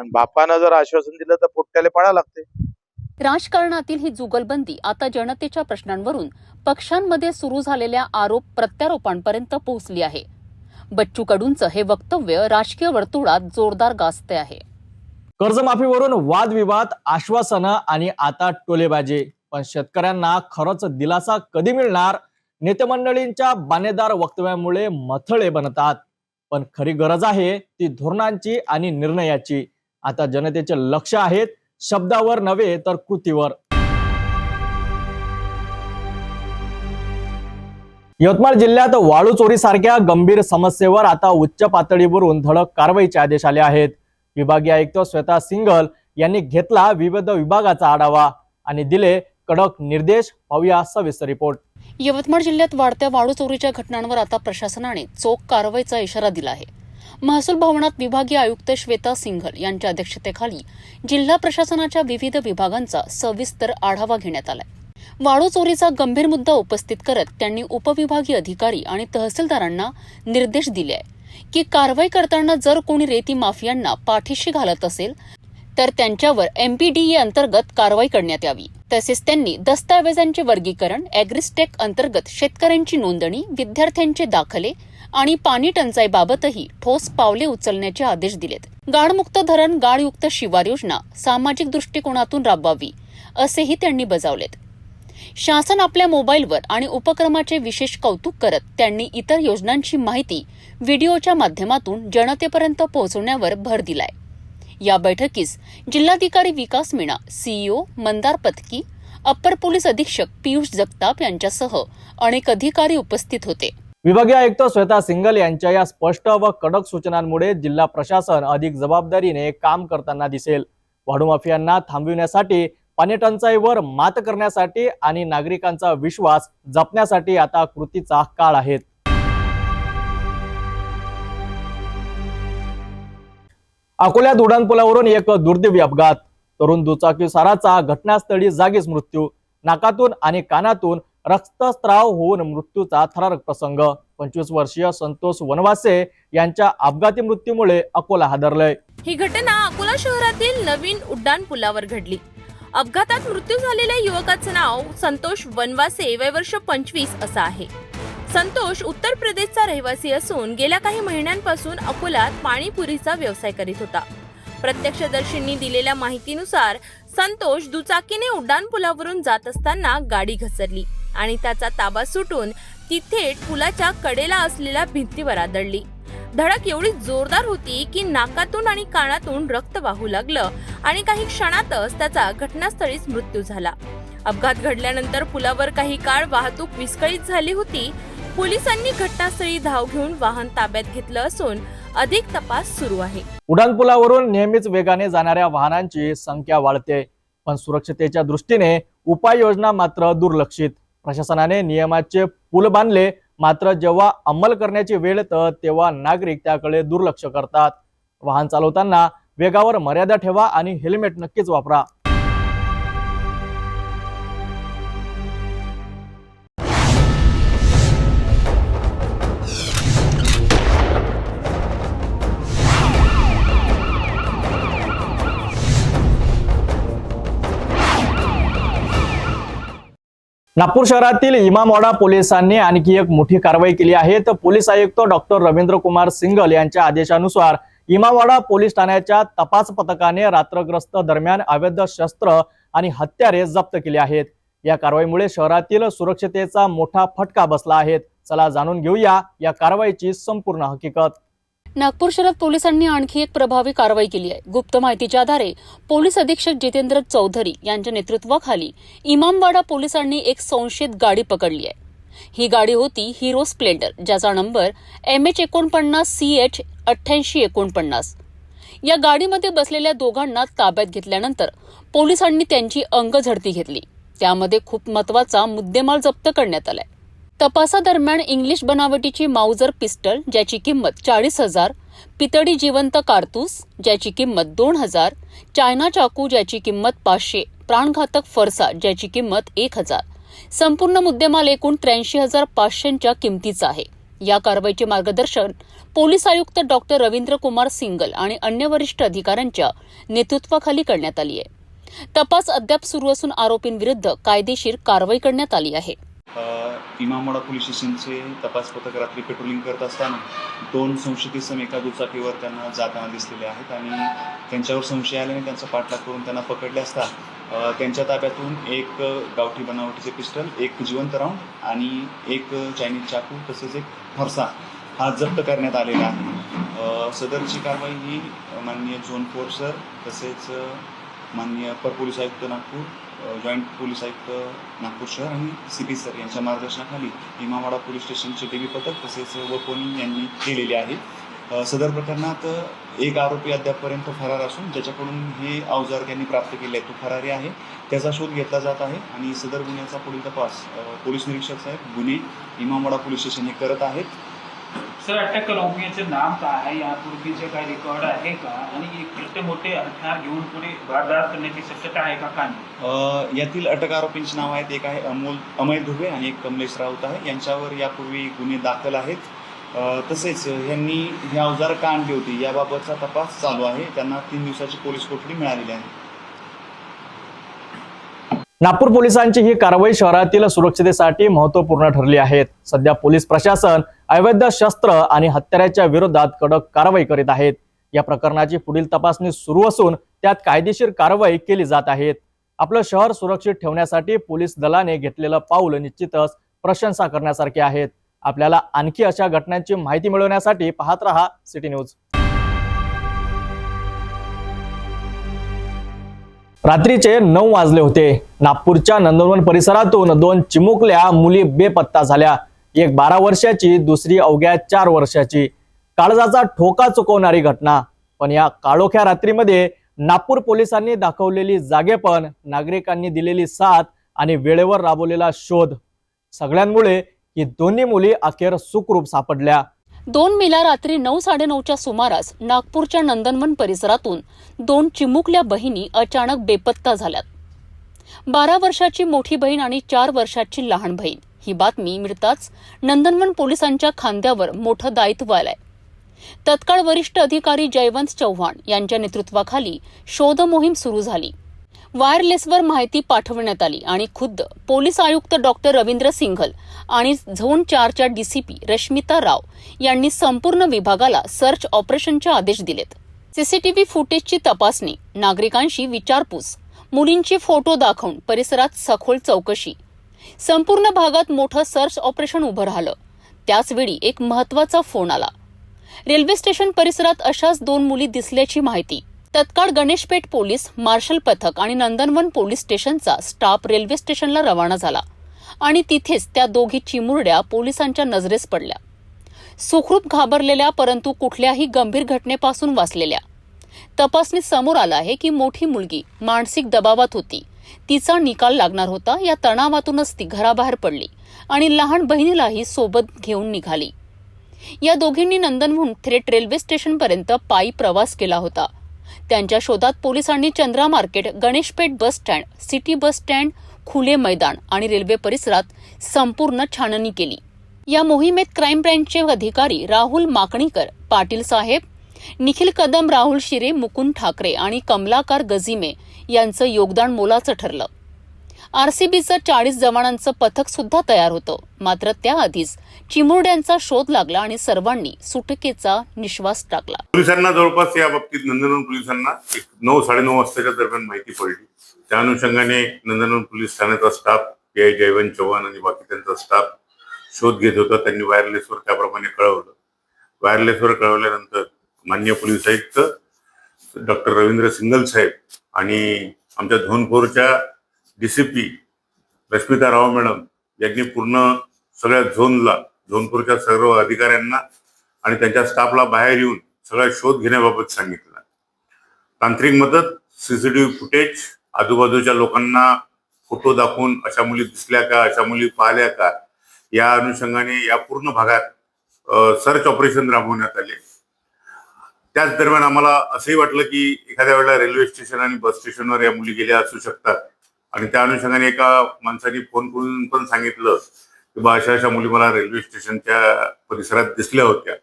आणि बापानं जर आश्वासन दिलं तर पोट्याला पाळायला लागते. राजकारणातील ही जुगलबंदी आता जनतेच्या प्रश्नांवरून पक्षांमध्ये सुरू झालेल्या आरोप प्रत्यारोपांपर्यंत पोहोचली आहे. बच्चू कडूंचं हे वक्तव्य राजकीय वर्तुळात जोरदार गाजते आहे. कर्जमाफीवरून वादविवाद, आश्वासनं आणि आता टोलेबाजी. पण शेतकऱ्यांना खरंच दिलासा कधी मिळणार? नेते मंडळींच्या बाणेदार वक्तव्यामुळे मथळे बनतात. पण खरी गरज आहे ती धोरणांची आणि निर्णयाची. आता जनतेचे लक्ष आहेत शब्दावर नव्हे तर कृतीवर. यवतमाळ जिल्ह्यात वाळू चोरीसारख्या गंभीर समस्येवर आता उच्च पातळीवरून धडक कारवाईचे आदेश आले आहेत. विभागीय आयुक्त श्वेता सिंघल यांनी घेतला विविध विभागाचा आढावा आणि दिले कडक निर्देश. पाहूया सविस्तर रिपोर्ट. यवतमाळ जिल्ह्यात वाढत्या वाळू चोरीच्या घटनांवर आता प्रशासनाने चोख कारवाईचा इशारा दिला आहे. महसूल भवनात विभागीय आयुक्त श्वेता सिंघल यांच्या अध्यक्षतेखाली जिल्हा प्रशासनाच्या विविध विभागांचा सविस्तर आढावा घेण्यात आलाय. वाळू चोरीचा गंभीर मुद्दा उपस्थित करत त्यांनी उपविभागीय अधिकारी आणि तहसीलदारांना निर्देश दिले आहे की कारवाई करताना जर कोणी रेती माफियांना पाठीशी घालत असेल तर त्यांच्यावर MPDE अंतर्गत कारवाई करण्यात यावी. तसेच त्यांनी दस्तावेजांचे वर्गीकरण, ॲग्रिस्टेक अंतर्गत शेतकऱ्यांची नोंदणी, विद्यार्थ्यांचे दाखले आणि पाणी टंचाईबाबतही ठोस पावले उचलण्याचे आदेश दिलेत. गाळमुक्त धरण, गाळयुक्त शिवार योजना सामाजिक दृष्टिकोनातून राबवावी असेही त्यांनी बजावलेत. शासन आपल्या मोबाईलवर आणि उपक्रमाचे विशेष कौतुक करत त्यांनी इतर योजनांची माहिती व्हिडिओच्या माध्यमातून जनतेपर्यंत पोहोचवण्यावर भर दिलाय. या बैठकीस जिल्हाधिकारी Vikas Meena, CEO Mandar Patki, upper police अधीक्षक पियुष जगताप यांच्यासह अनेक अधिकारी उपस्थित होते. विभागीय आयुक्त श्वेता सिंगल यांच्या या स्पष्ट व कडक सूचनांमुळे जिल्हा प्रशासन अधिक जबाबदारीने काम करताना दिसेल. वाढू माफियांना थांबविण्यासाठी, पाणी टंचाईवर मात करण्यासाठी आणि नागरिकांचा विश्वास जपण्यासाठी आता कृतीचा काळ आहे. अकोल्यात उड्डाणपुलावरून एक दुर्दैवी अपघात. तरुण दुचाकीस्वाराचा घटनास्थळी जागीच मृत्यू. नाकातून आणि कानातून रक्तस्राव होऊन मृत्यूचा थरारक प्रसंग. 25 वर्षीय संतोष वनवासे यांच्या अपघाती मृत्यूमुळे अकोला हादरलंय. ही घटना अकोला शहरातील नवीन उड्डाण पुलावर घडली. अपघातात मृत्यू झालेल्या युवकाचं नाव संतोष वनवासे, वय वर्ष 25 असं आहे. संतोष उत्तर प्रदेशचा रहिवासी असून गेल्या काही महिन्यांपासून अकोल्यात पाणीपुरीचा व्यवसाय करीत होता. प्रत्यक्षदर्शींनी दिलेल्या माहितीनुसार संतोष दुचाकीने उड्डाणपुलावरून जात असताना गाडी घसरली आणि त्याचा ताबा सुटून ती थेट पुलाच्या कडेला असलेल्या भिंतीवर आदळली. धडक एवढी जोरदार होती की नाकातून आणि कानातून रक्त वाहू लागलं आणि काही क्षणातच त्याचा घटनास्थळीच मृत्यू झाला. अपघात घडल्यानंतर पुलावर काही काळ वाहतूक विस्कळीत झाली होती. पोलिसांनी घटनास्थळी धाव घेऊन वाहन ताब्यात घेतलं असून अधिक तपास सुरू आहे. उड्डाणपुलावरून नेहमीच वेगाने जाणाऱ्या वाहनांची संख्या वाढते, पण सुरक्षतेच्या दृष्टीने उपाययोजना मात्र दुर्लक्षित. प्रशासनाने नियमाचे पूल बांधले, मात्र जेव्हा अंमल करण्याची वेळ येते तेव्हा नागरिक त्याकडे दुर्लक्ष करतात. वाहन चालवताना वेगावर मर्यादा ठेवा आणि हेल्मेट नक्कीच वापरा. नागपूर शहरातील इमामवाडा पोलिसांनी आणखी एक मोठी कारवाई केली आहे. तर पोलीस आयुक्त डॉक्टर रवींद्र कुमार सिंगल यांच्या आदेशानुसार इमामवाडा पोलीस ठाण्याच्या तपास पथकाने रात्रग्रस्त दरम्यान अवैध शस्त्र आणि हत्यारे जप्त केली आहेत. या कारवाईमुळे शहरातील सुरक्षतेचा मोठा फटका बसला आहे. चला जाणून घेऊया या कारवाईची संपूर्ण हकीकत. नागपूर शहरात पोलिसांनी आणखी एक प्रभावी कारवाई केली आहे. गुप्त माहितीच्या आधारे पोलीस अधीक्षक जितेंद्र चौधरी यांच्या नेतृत्वाखाली इमामवाडा पोलिसांनी एक संशयित गाडी पकडली आहे. ही गाडी होती हिरो स्प्लेंडर, ज्याचा नंबर MH49CH 8849. या गाडीमध्ये बसलेल्या दोघांना ताब्यात घेतल्यानंतर पोलिसांनी त्यांची अंगझडती घेतली. त्यामध्ये खूप महत्वाचा मुद्देमाल जप्त करण्यात आलाय. तपासादरम्यान इंग्लिश बनावटीची माउजर पिस्टल ज्याची किंमत 40,000, पितळी जिवंत कारतूस ज्याची किंमत 2,000, चायना चाकू ज्याची किंमत 500, प्राणघातक फरसा ज्याची किंमत 1,000. संपूर्ण मुद्देमाल एकूण 83,500च्या किमतीचा आहे. या कारवाईचे मार्गदर्शन पोलीस आयुक्त डॉक्टर रवींद्र कुमार सिंगल आणि अन्य वरिष्ठ अधिकाऱ्यांच्या नेतृत्वाखाली करण्यात आली आहे. तपास अद्याप सुरू असून आरोपींविरुद्ध कायदेशीर कारवाई करण्यात आली आहे. इमामवाडा पोलीस स्टेशनचे तपास पथक रात्री पेट्रोलिंग करत असताना 2 संशयित इसम एका दुचाकीवर त्यांना जाताना दिसलेले आहेत आणि त्यांच्यावर संशय आल्याने त्यांचा पाठलाग करून त्यांना पकडले असता त्यांच्या ताब्यातून एक गावठी बनावटीचे पिस्टल, एक जिवंत राऊंड आणि एक चायनीज चाकू तसेच एक फरसा हा जप्त करण्यात आलेला आहे. सदरची कारवाई ही माननीय झोन 4 सर तसेच माननीय अप्पर पोलीस आयुक्त नागपूर, जॉईंट पोलीस आयुक्त नागपूर शहर आणि CP सर यांच्या मार्गदर्शनाखाली इमामवाडा पोलीस स्टेशनचे DB पथक तसेच वपोनी यांनी केलेले आहे. सदर प्रकरणात एक आरोपी अद्यापपर्यंत फरार असून ज्याच्याकडून हे अवजार त्यांनी प्राप्त केले आहे तो फरारी आहे. त्याचा शोध घेतला जात आहे आणि सदर गुन्ह्याचा पुढील तपास पोलीस निरीक्षक साहेब गुन्हे इमामवाडा पोलीस स्टेशन हे करत आहेत. सर, अटक आरोपीचे नाम काय आहे, यापूर्वीचे काही रेकॉर्ड आहे का आणि इतके मोठे हत्यार घेऊन पुढे वारदात करण्याची शक्यता आहे का नाही? यातील अटक आरोपींची नाव आहेत. एक आहे अमय धुबे आणि एक कमलेश राऊत आहे. यांच्यावर यापूर्वी गुन्हे दाखल आहेत. तसेच यांनी ही अवजारं का आणली होती याबाबतचा तपास चालू आहे. त्यांना 3 दिवसाची पोलीस कोठडी मिळालेली आहे. नागपूर पोलिसांची ही कारवाई शहरातील सुरक्षिततेसाठी महत्त्वपूर्ण ठरली आहे. सध्या पोलीस प्रशासन अवैध शस्त्र आणि हत्याराच्या विरोधात कडक कारवाई करीत आहेत. या प्रकरणाची पुढील तपासणी सुरू असून त्यात कायदेशीर कारवाई केली जात आहे. आपलं शहर सुरक्षित ठेवण्यासाठी पोलीस दलाने घेतलेलं पाऊल निश्चितच प्रशंसा करण्यासारखे आहेत. आपल्याला आणखी अशा घटनांची माहिती मिळवण्यासाठी पाहत रहा सिटी न्यूज. रात्रीचे 9 वाजले होते. नागपूरच्या नंदनवन परिसरातून 2 चिमुकल्या मुली बेपत्ता झाल्या. एक 12 वर्षाची, दुसरी अवघ्या 4 वर्षाची. काळजाचा ठोका चुकवणारी घटना. पण या काळोख्या रात्रीमध्ये नागपूर पोलिसांनी दाखवलेली जागेपण, नागरिकांनी दिलेली साथ आणि वेळेवर राबवलेला शोध, सगळ्यांमुळे ही दोन्ही मुली अखेर सुखरूप सापडल्या. 2 मेला रात्री 9:30च्या सुमारास नागपूरच्या नंदनवन परिसरातून 2 चिमुकल्या बहिणी अचानक बेपत्ता झाल्यात. 12 वर्षाची मोठी बहीण आणि 4 वर्षाची लहान बहीण. ही बातमी मिळताच नंदनवन पोलिसांच्या खांद्यावर मोठं दायित्व आलंय. तत्काळ वरिष्ठ अधिकारी जयवंत चव्हाण यांच्या नेतृत्वाखाली शोध मोहीम सुरू झाली. वायरलेसवर माहिती पाठवण्यात आली आणि खुद्द पोलीस आयुक्त डॉक्टर रवींद्र सिंघल आणि झोन 4च्या डीसीपी रश्मिता राव यांनी संपूर्ण विभागाला सर्च ऑपरेशनचे आदेश दिलेत. सीसीटीव्ही फुटेजची तपासणी, नागरिकांशी विचारपूस, मुलींचे फोटो दाखवून परिसरात सखोल चौकशी, संपूर्ण भागात मोठं सर्च ऑपरेशन उभं राहिलं. त्याचवेळी एक महत्वाचा फोन आला. रेल्वे स्टेशन परिसरात अशाच 2 मुली दिसल्याची माहिती. तत्काळ गणेशपेठ पोलीस, मार्शल पथक आणि नंदनवन पोलीस स्टेशनचा स्टाफ रेल्वे स्टेशनला रवाना झाला आणि तिथेच त्या दोघी चिमुरड्या पोलिसांच्या नजरेस पडल्या. सुखरूप घाबरलेल्या परंतु कुठल्याही गंभीर घटनेपासून वाचलेल्या. तपासणीत समोर आलं आहे की मोठी मुलगी मानसिक दबावात होती. तिचा निकाल लागणार होता. या तणावातूनच ती घराबाहेर पडली आणि लहान बहिणीलाही सोबत घेऊन निघाली. या दोघींनी नंदनवन थेट रेल्वे स्टेशनपर्यंत पायी प्रवास केला होता. त्यांच्या शोधात पोलिसांनी Chandra market, Ganeshpeth bus stand, city bus stand, खुले मैदान आणि रेल्वे परिसरात संपूर्ण छाननी केली. या मोहिमेत क्राईम ब्रँचचे अधिकारी राहुल माकणीकर, पाटील साहेब, निखिल कदम, राहुल शिरे, मुकुंद ठाकरे आणि कमलाकर गझिमे यांचं योगदान मोलाचं ठरलं. आरसीबीचं 40 जवानांचं पथक सुद्धा तयार होतं. मात्र त्याआधीच चिमुरड्यांचा शोध लागला आणि सर्वांनी सुटकेचा निश्वास टाकला. पोलिसांना जवळपास या बाबतीत नंदनवन पोलिसांना 9-9:30 वाजताच्या दरम्यान माहिती पडली. त्या अनुषंगाने नंदनवन पोलीस ठाण्याचा स्टाफ, पीआय जयवंत चव्हाण आणि बाकी त्यांचा स्टाफ शोध घेत होता. त्यांनी वायरलेसवर त्याप्रमाणे कळवलं. वायरलेसवर कळवल्यानंतर माननीय पोलीस आयुक्त डॉक्टर रवींद्र सिंघल साहेब आणि आमच्या झोन 4च्या डीसीपी रश्मिता राव मॅडम यांनी पूर्ण सगळ्या झोन 4च्या सर्व अधिकाऱ्यांना आणि त्यांच्या स्टाफला बाहेर येऊन सगळा शोध घेण्याबाबत सांगितलं. तांत्रिक मदत, सीसीटीव्ही फुटेज, आजूबाजूच्या लोकांना फोटो दाखवून अशा मुली दिसल्या का, अशा मुली पाहिल्या का, या अनुषंगाने या पूर्ण भागात सर्च ऑपरेशन राबवण्यात आले. त्याच दरम्यान आम्हाला असंही वाटलं की एखाद्या वेळेला रेल्वे स्टेशन आणि बस स्टेशनवर या मुली गेल्या असू शकतात आणि त्या अनुषंगाने एका माणसाने फोन करून पण सांगितलं की बा अशा मुली मला रेल्वे स्टेशनच्या परिसरात दिसल्या होत्या.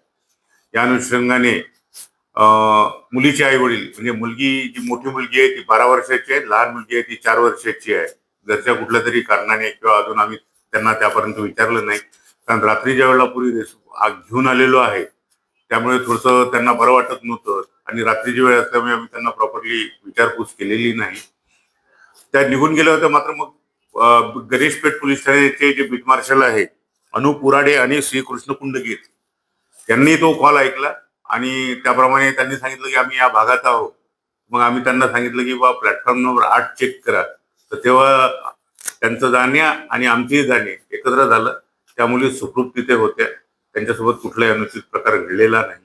या अनुषंगाने मुलीचे आई वडील, म्हणजे मुलगी जी मोठी मुलगी आहे ती 12 वर्षाची आहे, लहान मुलगी आहे ती 4 वर्षाची आहे. घरच्या कुठल्या तरी कारणाने किंवा अजून आम्ही त्यांना त्यापर्यंत विचारलं नाही, कारण रात्रीच्या वेळेला पुरी घेऊन आलेलो आहे त्यामुळे थोडंसं त्यांना बरं वाटत नव्हतं आणि रात्रीची वेळ असल्यामुळे आम्ही त्यांना प्रॉपरली विचारपूस केलेली नाही. त्या निघून गेल्या होत्या. मात्र मग गणेशपेठ पोलीस ठाण्याचे जे बीट मार्शल आहे अनुप उराडे आणि श्री कृष्ण कुंडगीर यांनी तो कॉल ऐकला आणि त्याप्रमाणे त्यांनी सांगितलं की आम्ही या भागात आहोत. मग आम्ही त्यांना सांगितलं की बा प्लॅटफॉर्म नंबर 8 चेक करा. तर तेव्हा त्यांचं जाणे आणि आमचेही जाणे एकत्र झालं. त्या मुली सुखरूप तिथे होत्या. त्यांच्यासोबत कुठलाही अनुचित प्रकार घडलेला नाही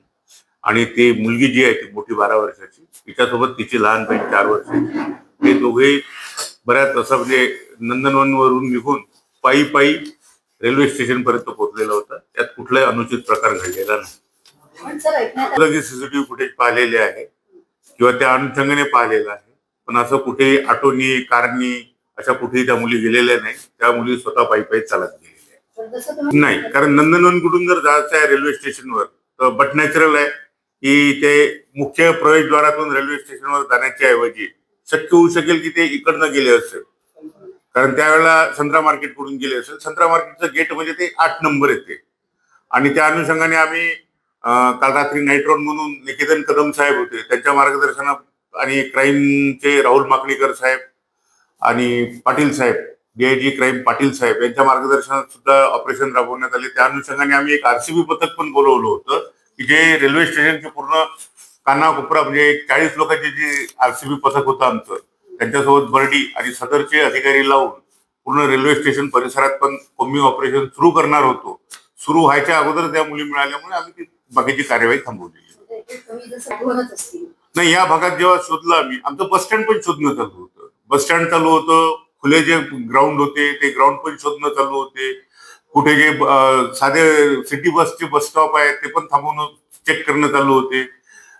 आणि ती मुलगी जी आहे ती मोठी 12 वर्षाची, तिच्यासोबत तिची लहान बहीण 4 वर्षाची, हे दोघेही बऱ्याच असं म्हणजे नंदनवनवरून निघून पायी पायी रेल्वे स्टेशन पर्यंत पोहोचलेला होता. त्यात कुठलाही अनुचित प्रकार घडलेला नाही. सीसीटीव्ही फुटेज पाहिलेले आहे किंवा त्या अनुषंगाने पाहिलेलं आहे, पण असं कुठेही ऑटोनी, कारनी अशा कुठेही त्या मुली गेलेल्या नाही. त्या मुली स्वतः पायी पायी चालत गेलेल्या आहेत. नाही, कारण नंदनवनकडून जर जायचं आहे रेल्वे स्टेशनवर तर बट नॅचरल आहे की ते मुख्य प्रवेशद्वारातून रेल्वे स्टेशनवर जाण्याच्या ऐवजी शक्य होऊ शकेल की ते इकडनं गेले असेल, कारण त्यावेळेला संत्रा मार्केट कडून गेले असेल. संत्रा मार्केटचं गेट म्हणजे ते 8 नंबर येते आणि त्या अनुषंगाने आम्ही काल रात्री नाईट राऊंड म्हणून निकेतन कदम साहेब होते, त्यांच्या मार्गदर्शनात आणि क्राईमचे राहुल माकणीकर साहेब आणि पाटील साहेब, DIG क्राईम पाटील साहेब यांच्या मार्गदर्शनात सुद्धा ऑपरेशन राबवण्यात आले. त्या अनुषंगाने आम्ही एक RCB पथक पण बोलवलं होतं की जे रेल्वे स्टेशनचे पूर्ण कानाकोपरा म्हणजे 40 लोकांचे जे RCB पथक होतं आमचं, त्यांच्यासोबत बर्डी आणि सदरचे अधिकारी लावून पूर्ण रेल्वे स्टेशन परिसरात पण कोम्बिंग ऑपरेशन सुरू करणार होतो. सुरू व्हायच्या अगोदर त्या मुली मिळाल्यामुळे आम्ही ती बाकीची कार्यवाही थांबवली. नाही, या भागात जेव्हा शोधलं आम्ही, आमचं बस स्टँड पण शोधणं चालू होतं. बस स्टँड चालू होतं, खुले जे ग्राउंड होते ते ग्राउंड पण शोधणं चालू होते. कुठे जे साधे सिटी बसचे बस स्टॉप आहे ते पण थांबवणं चेक करणं चालू होते.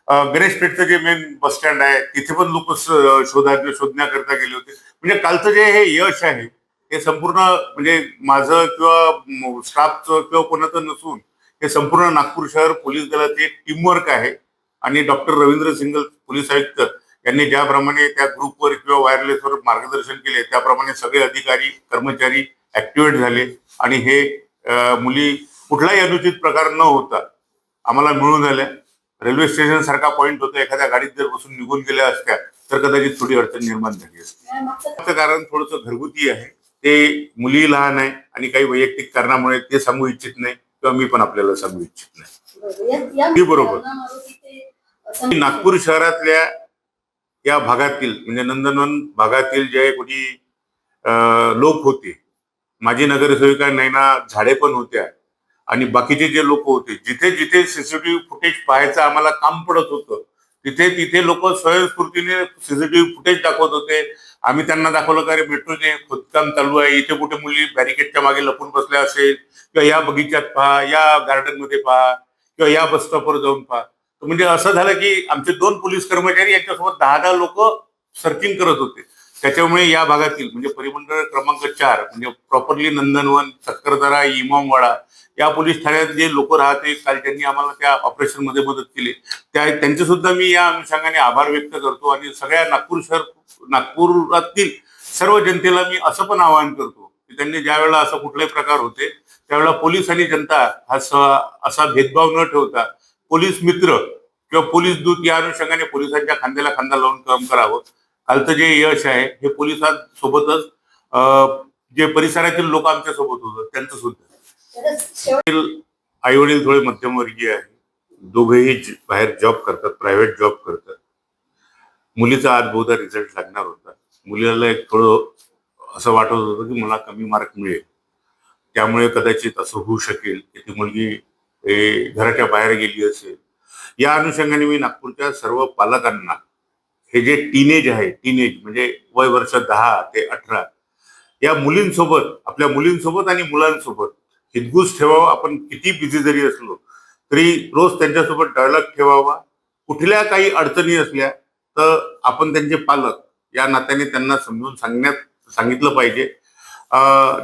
गणेशपेठचं जे मेन बस स्टँड आहे तिथे पण लोक शोधण्याकरता गेले होते. म्हणजे कालचं जे हे यश आहे हे संपूर्ण म्हणजे माझं किंवा स्टाफचं किंवा कोणाचं नसून हे संपूर्ण नागपूर शहर पोलीस दलाचे टीमवर्क आहे. आणि डॉक्टर रवींद्र सिंगल पोलीस आयुक्त यांनी ज्याप्रमाणे त्या ग्रुपवर किंवा वायरलेसवर मार्गदर्शन केले त्याप्रमाणे सगळे अधिकारी कर्मचारी ऍक्टिव्हेट झाले आणि हे मुली कुठलाही अनुचित प्रकार न होता आम्हाला मिळून आल्या. रेल्वे स्टेशन सारखा पॉइंट होता, एखाद्या गाडीत जर बसून निघून गेल्या असत्या तर कदाचित थोडी अडचण निर्माण झाली असते. कारण थोडंसं घरगुती आहे, ते मुली लहान आहे आणि काही वैयक्तिक कारणामुळे ते सांगू इच्छित नाही किंवा मी पण आपल्याला सांगू इच्छित नाही. बरोबर, नागपूर शहरातल्या या भागातील म्हणजे नंदनवन भागातील जे कोणी लोक होते, माजी नगरसेविका नैना झाडे पण होत्या आणि बाकीचे जे लोक होते, जिथे जिथे सीसीटीव्ही फुटेज पाहायचं आम्हाला काम पडत होतं तिथे तिथे लोक स्वयंस्फूर्तीने सीसीटीव्ही फुटेज दाखवत होते. आम्ही त्यांना दाखवलं का रे मेट्रोचे खोदकाम चालू आहे, इथे कुठे मुली बॅरिकेडच्या मागे लपून बसल्या असेल किंवा या बगीच्यात पहा, या गार्डन मध्ये पहा किंवा या बस स्टॉपवर जाऊन पहा. म्हणजे असं झालं की आमचे 2 पोलीस कर्मचारी यांच्यासोबत 10 लोक सर्चिंग करत होते. त्याच्यामुळे या भागातील म्हणजे परिमंडळ क्रमांक 4 म्हणजे प्रॉपरली नंदनवन, सक्करदरा, इमामवाडा या पोलीस ठाण्यात जे लोक राहते काल त्यांनी आम्हाला त्या ऑपरेशन मध्ये मदत केली, त्यांचे सुद्धा मी या अनुषंगाने आभार व्यक्त करतो. आणि सगळ्या नागपुरातील सर्व जनतेला मी असं पण आवाहन करतो की त्यांनी ज्या वेळेला असं कुठलाही प्रकार होते त्यावेळेला पोलीस आणि जनता हा असा भेदभाव न ठेवता पोलीस मित्र किंवा पोलीस दूत या अनुषंगाने पोलिसांच्या खांद्याला खांदा लावून काम करावं. कालचं जे यश आहे हे पोलिसांसोबतच जे परिसरातील लोक आमच्या सोबत होतं त्यांचं सुद्धा. आई वडील थोडे मध्यमवर्गीय आहे, दोघेही बाहेर जॉब करतात, प्रायव्हेट जॉब करतात. मुलीचा आज बहुधा रिझल्ट लागणार होता. मुलीला एक थोडं असं वाटत होतं की मला कमी मार्क मिळेल, त्यामुळे कदाचित असं होऊ शकेल की ती मुलगी घराच्या बाहेर गेली असेल. या अनुषंगाने मी नागपूरच्या सर्व पालकांना हे जे टीनेज आहे, टीनेज म्हणजे वय वर्ष 10 ते 18 या मुलींसोबत, आपल्या मुलींसोबत आणि मुलांसोबत हितगुज ठेवावा. आपण किती बिझी जरी असलो तरी रोज त्यांच्यासोबत डायलॉग ठेवावा. कुठल्या काही अडचणी असल्या तर आपण त्यांचे पालक या नात्याने त्यांना समजून सांगितलं पाहिजे.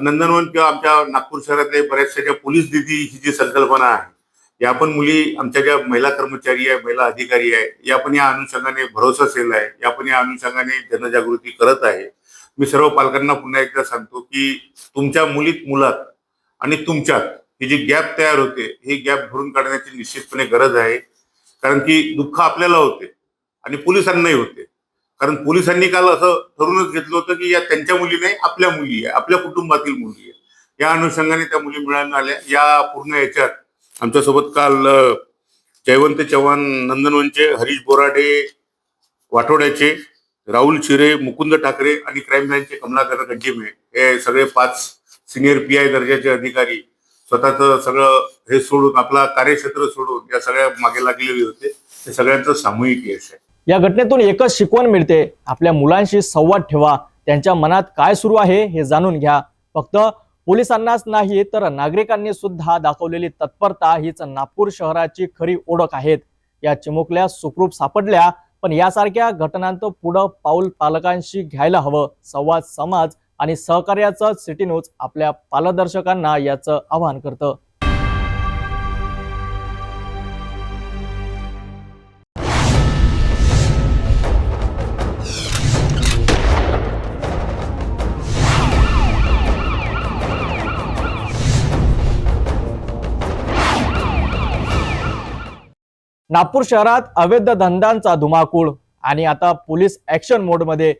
नंदनवन किंवा आमच्या नागपूर शहरातल्या बऱ्याचशा ज्या पोलीस दिदी ही जी संकल्पना आहे या पण मुली आमच्या ज्या महिला कर्मचारी आहे, महिला अधिकारी आहे, या पण या अनुषंगाने भरोसाशील आहे, या पण या अनुषंगाने जनजागृती करत आहे. मी सर्व पालकांना पुन्हा एकदा सांगतो की तुमच्या मुलात आणि तुमच्यात ही जी गॅप तयार होते ही गॅप भरून काढण्याची निश्चितपणे गरज आहे. कारण की दुःख आपल्याला होते आणि पोलिसांनाही होते. कारण पोलिसांनी काल असं ठरवूनच घेतलं होतं की या त्यांच्या मुली नाही, आपल्या मुली आहे, आपल्या कुटुंबातील मुली आहे. या अनुषंगाने त्या मुली मिळून आल्या. या पूर्ण याच्यात आमच्यासोबत काल जयवंत चव्हाण नंदनवनचे, हरीश बोराडे वाठोड्याचे, राहुल शिरे, मुकुंद ठाकरे आणि क्राईम ब्रँचचे कमलाकर गड्डीमे हे सगळे 5 सिनियर PI दर्जाचे अधिकारी स्वतःच सगळं हे सोडून, आपला कार्यक्षेत्र सोडून या सगळ्या मागे लागलेले होते. हे सगळ्यांचं सामूहिक यश आहे. या घटनेतून एकच शिकवण मिळते, आपल्या मुलांशी संवाद ठेवा, त्यांच्या मनात काय सुरू आहे हे जाणून घ्या. फक्त पोलिसांनाच नाही तर नागरिकांनी सुद्धा दाखवलेली तत्परता हीच नागपूर शहराची खरी ओळख आहेत. या चिमुकल्या सुखरूप सापडल्या, पण यासारख्या घटनांचं पुढं पाऊल पालकांशी घ्यायला हवं. संवाद समाज आणि सहकार्याचं सिटी न्यूज आपल्या पारदर्शकांना याचं आवाहन करतं. नागपूर शहरात अवैध धंद्यांचा धुमाकूळ आणि आता पोलीस ऍक्शन मोडमध्ये.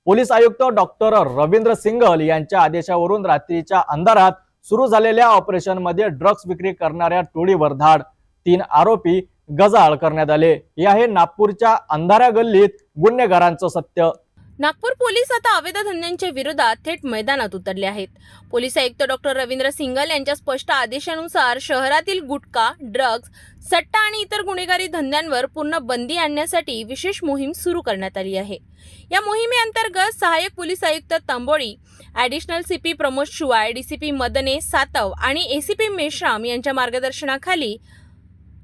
पोलीस आयुक्त डॉक्टर रवींद्र सिंघल यांच्या आदेशावरून रात्रीच्या अंधारात सुरू झालेल्या ऑपरेशनमध्ये ड्रग्ज विक्री करणाऱ्या टोळीवर धाड. 3 आरोपी गजाआड करण्यात आले. हे आहे नागपूरच्या अंधाऱ्या गल्लीत गुन्हेगारांचं सत्य. नागपूर पोलीस आता अवैध धंद्यांच्या विरोधात थेट मैदानात उतरले आहेत. पोलीस आयुक्त डॉक्टर रवींद्र सिंघल यांच्या स्पष्ट आदेशानुसार शहरातील गुटखा, ड्रग्ज, सट्टा आणि इतर गुन्हेगारी धंद्यांवर पूर्ण बंदी आणण्यासाठी विशेष मोहीम सुरू करण्यात आली आहे. या मोहिमेअंतर्गत सहाय्यक पोलीस आयुक्त तांबोळी, ॲडिशनल सीपी प्रमोद शिवाय, डीसीपी मदने सातव आणि एसीपी मेश्राम यांच्या मार्गदर्शनाखाली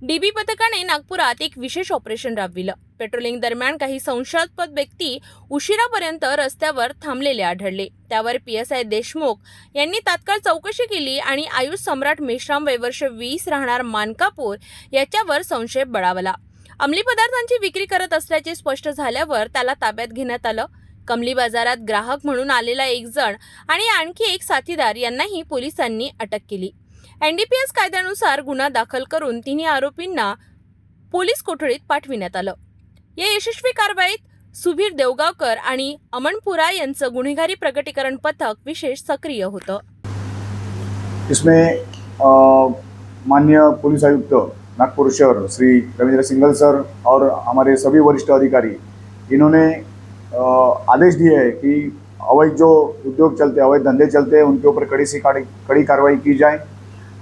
डीबी पथकाने नागपुरात एक विशेष ऑपरेशन राबविलं. पेट्रोलिंग दरम्यान काही संशयास्पद व्यक्ती उशिरापर्यंत रस्त्यावर थांबलेले आढळले. त्यावर PSI देशमुख यांनी तात्काळ चौकशी केली आणि आयुष सम्राट मेश्राम वय वर्ष 20 राहणार मानकापूर याच्यावर संशय बळावला. अंमली पदार्थांची विक्री करत असल्याचे स्पष्ट झाल्यावर त्याला ताब्यात घेण्यात आलं. कमली बाजारात ग्राहक म्हणून आलेला एक जण आणि आणखी एक साथीदार यांनाही पोलिसांनी अटक केली. NDPS कायद्यानुसार गुन्हा दाखल करून 3 आरोपींना पोलीस कोठडीत पाठविण्यात आलं. या यशस्वी कारवाईत सुधीर देवगावकर आणि अमनपुरा यांचं गुन्हेगारी प्रगटीकरण पथक विशेष सक्रिय होतं. इसमें माननीय पुलिस आयुक्त नागपुर शहर श्री रविंद्र सिंघल सर और हमारे सभी वरिष्ठ अधिकारी इन्होंने आदेश दिए है कि अवैध जो उद्योग चलते, अवैध धंधे चलते हैं, उनके ऊपर कड़ी कार्रवाई की जाए.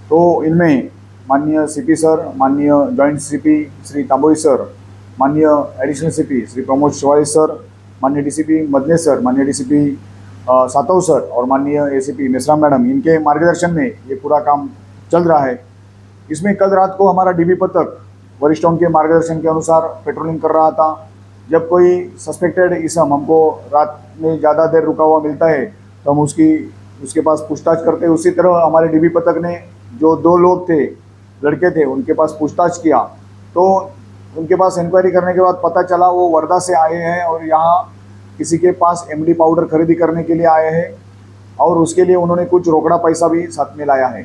तो इनमें माननीय CP सर, माननीय जॉइंट CP श्री तांबोई सर, माननीय एडिशनल CP श्री प्रमोद शिवाय सर, माननीय DCP मदने सर, माननीय DCP सातव सर और माननीय ACP मेश्राम मैडम, इनके मार्गदर्शन में ये पूरा काम चल रहा है. इसमें कल रात को हमारा DB पथक वरिष्ठों के मार्गदर्शन के अनुसार पेट्रोलिंग कर रहा था. जब कोई सस्पेक्टेड इसम हमको रात में ज़्यादा देर रुका हुआ मिलता है तो हम उसके पास पूछताछ करते हैं. उसी तरह हमारे DB पथक ने जो 2 लोग थे, लड़के थे, उनके पास पूछताछ किया तो उनके पास इंक्वायरी करने के बाद पता चला वो वर्धा से आए हैं और यहाँ किसी के पास MD पाउडर खरीदी करने के लिए आए हैं और उसके लिए उन्होंने कुछ रोकड़ा पैसा भी साथ में लाया है.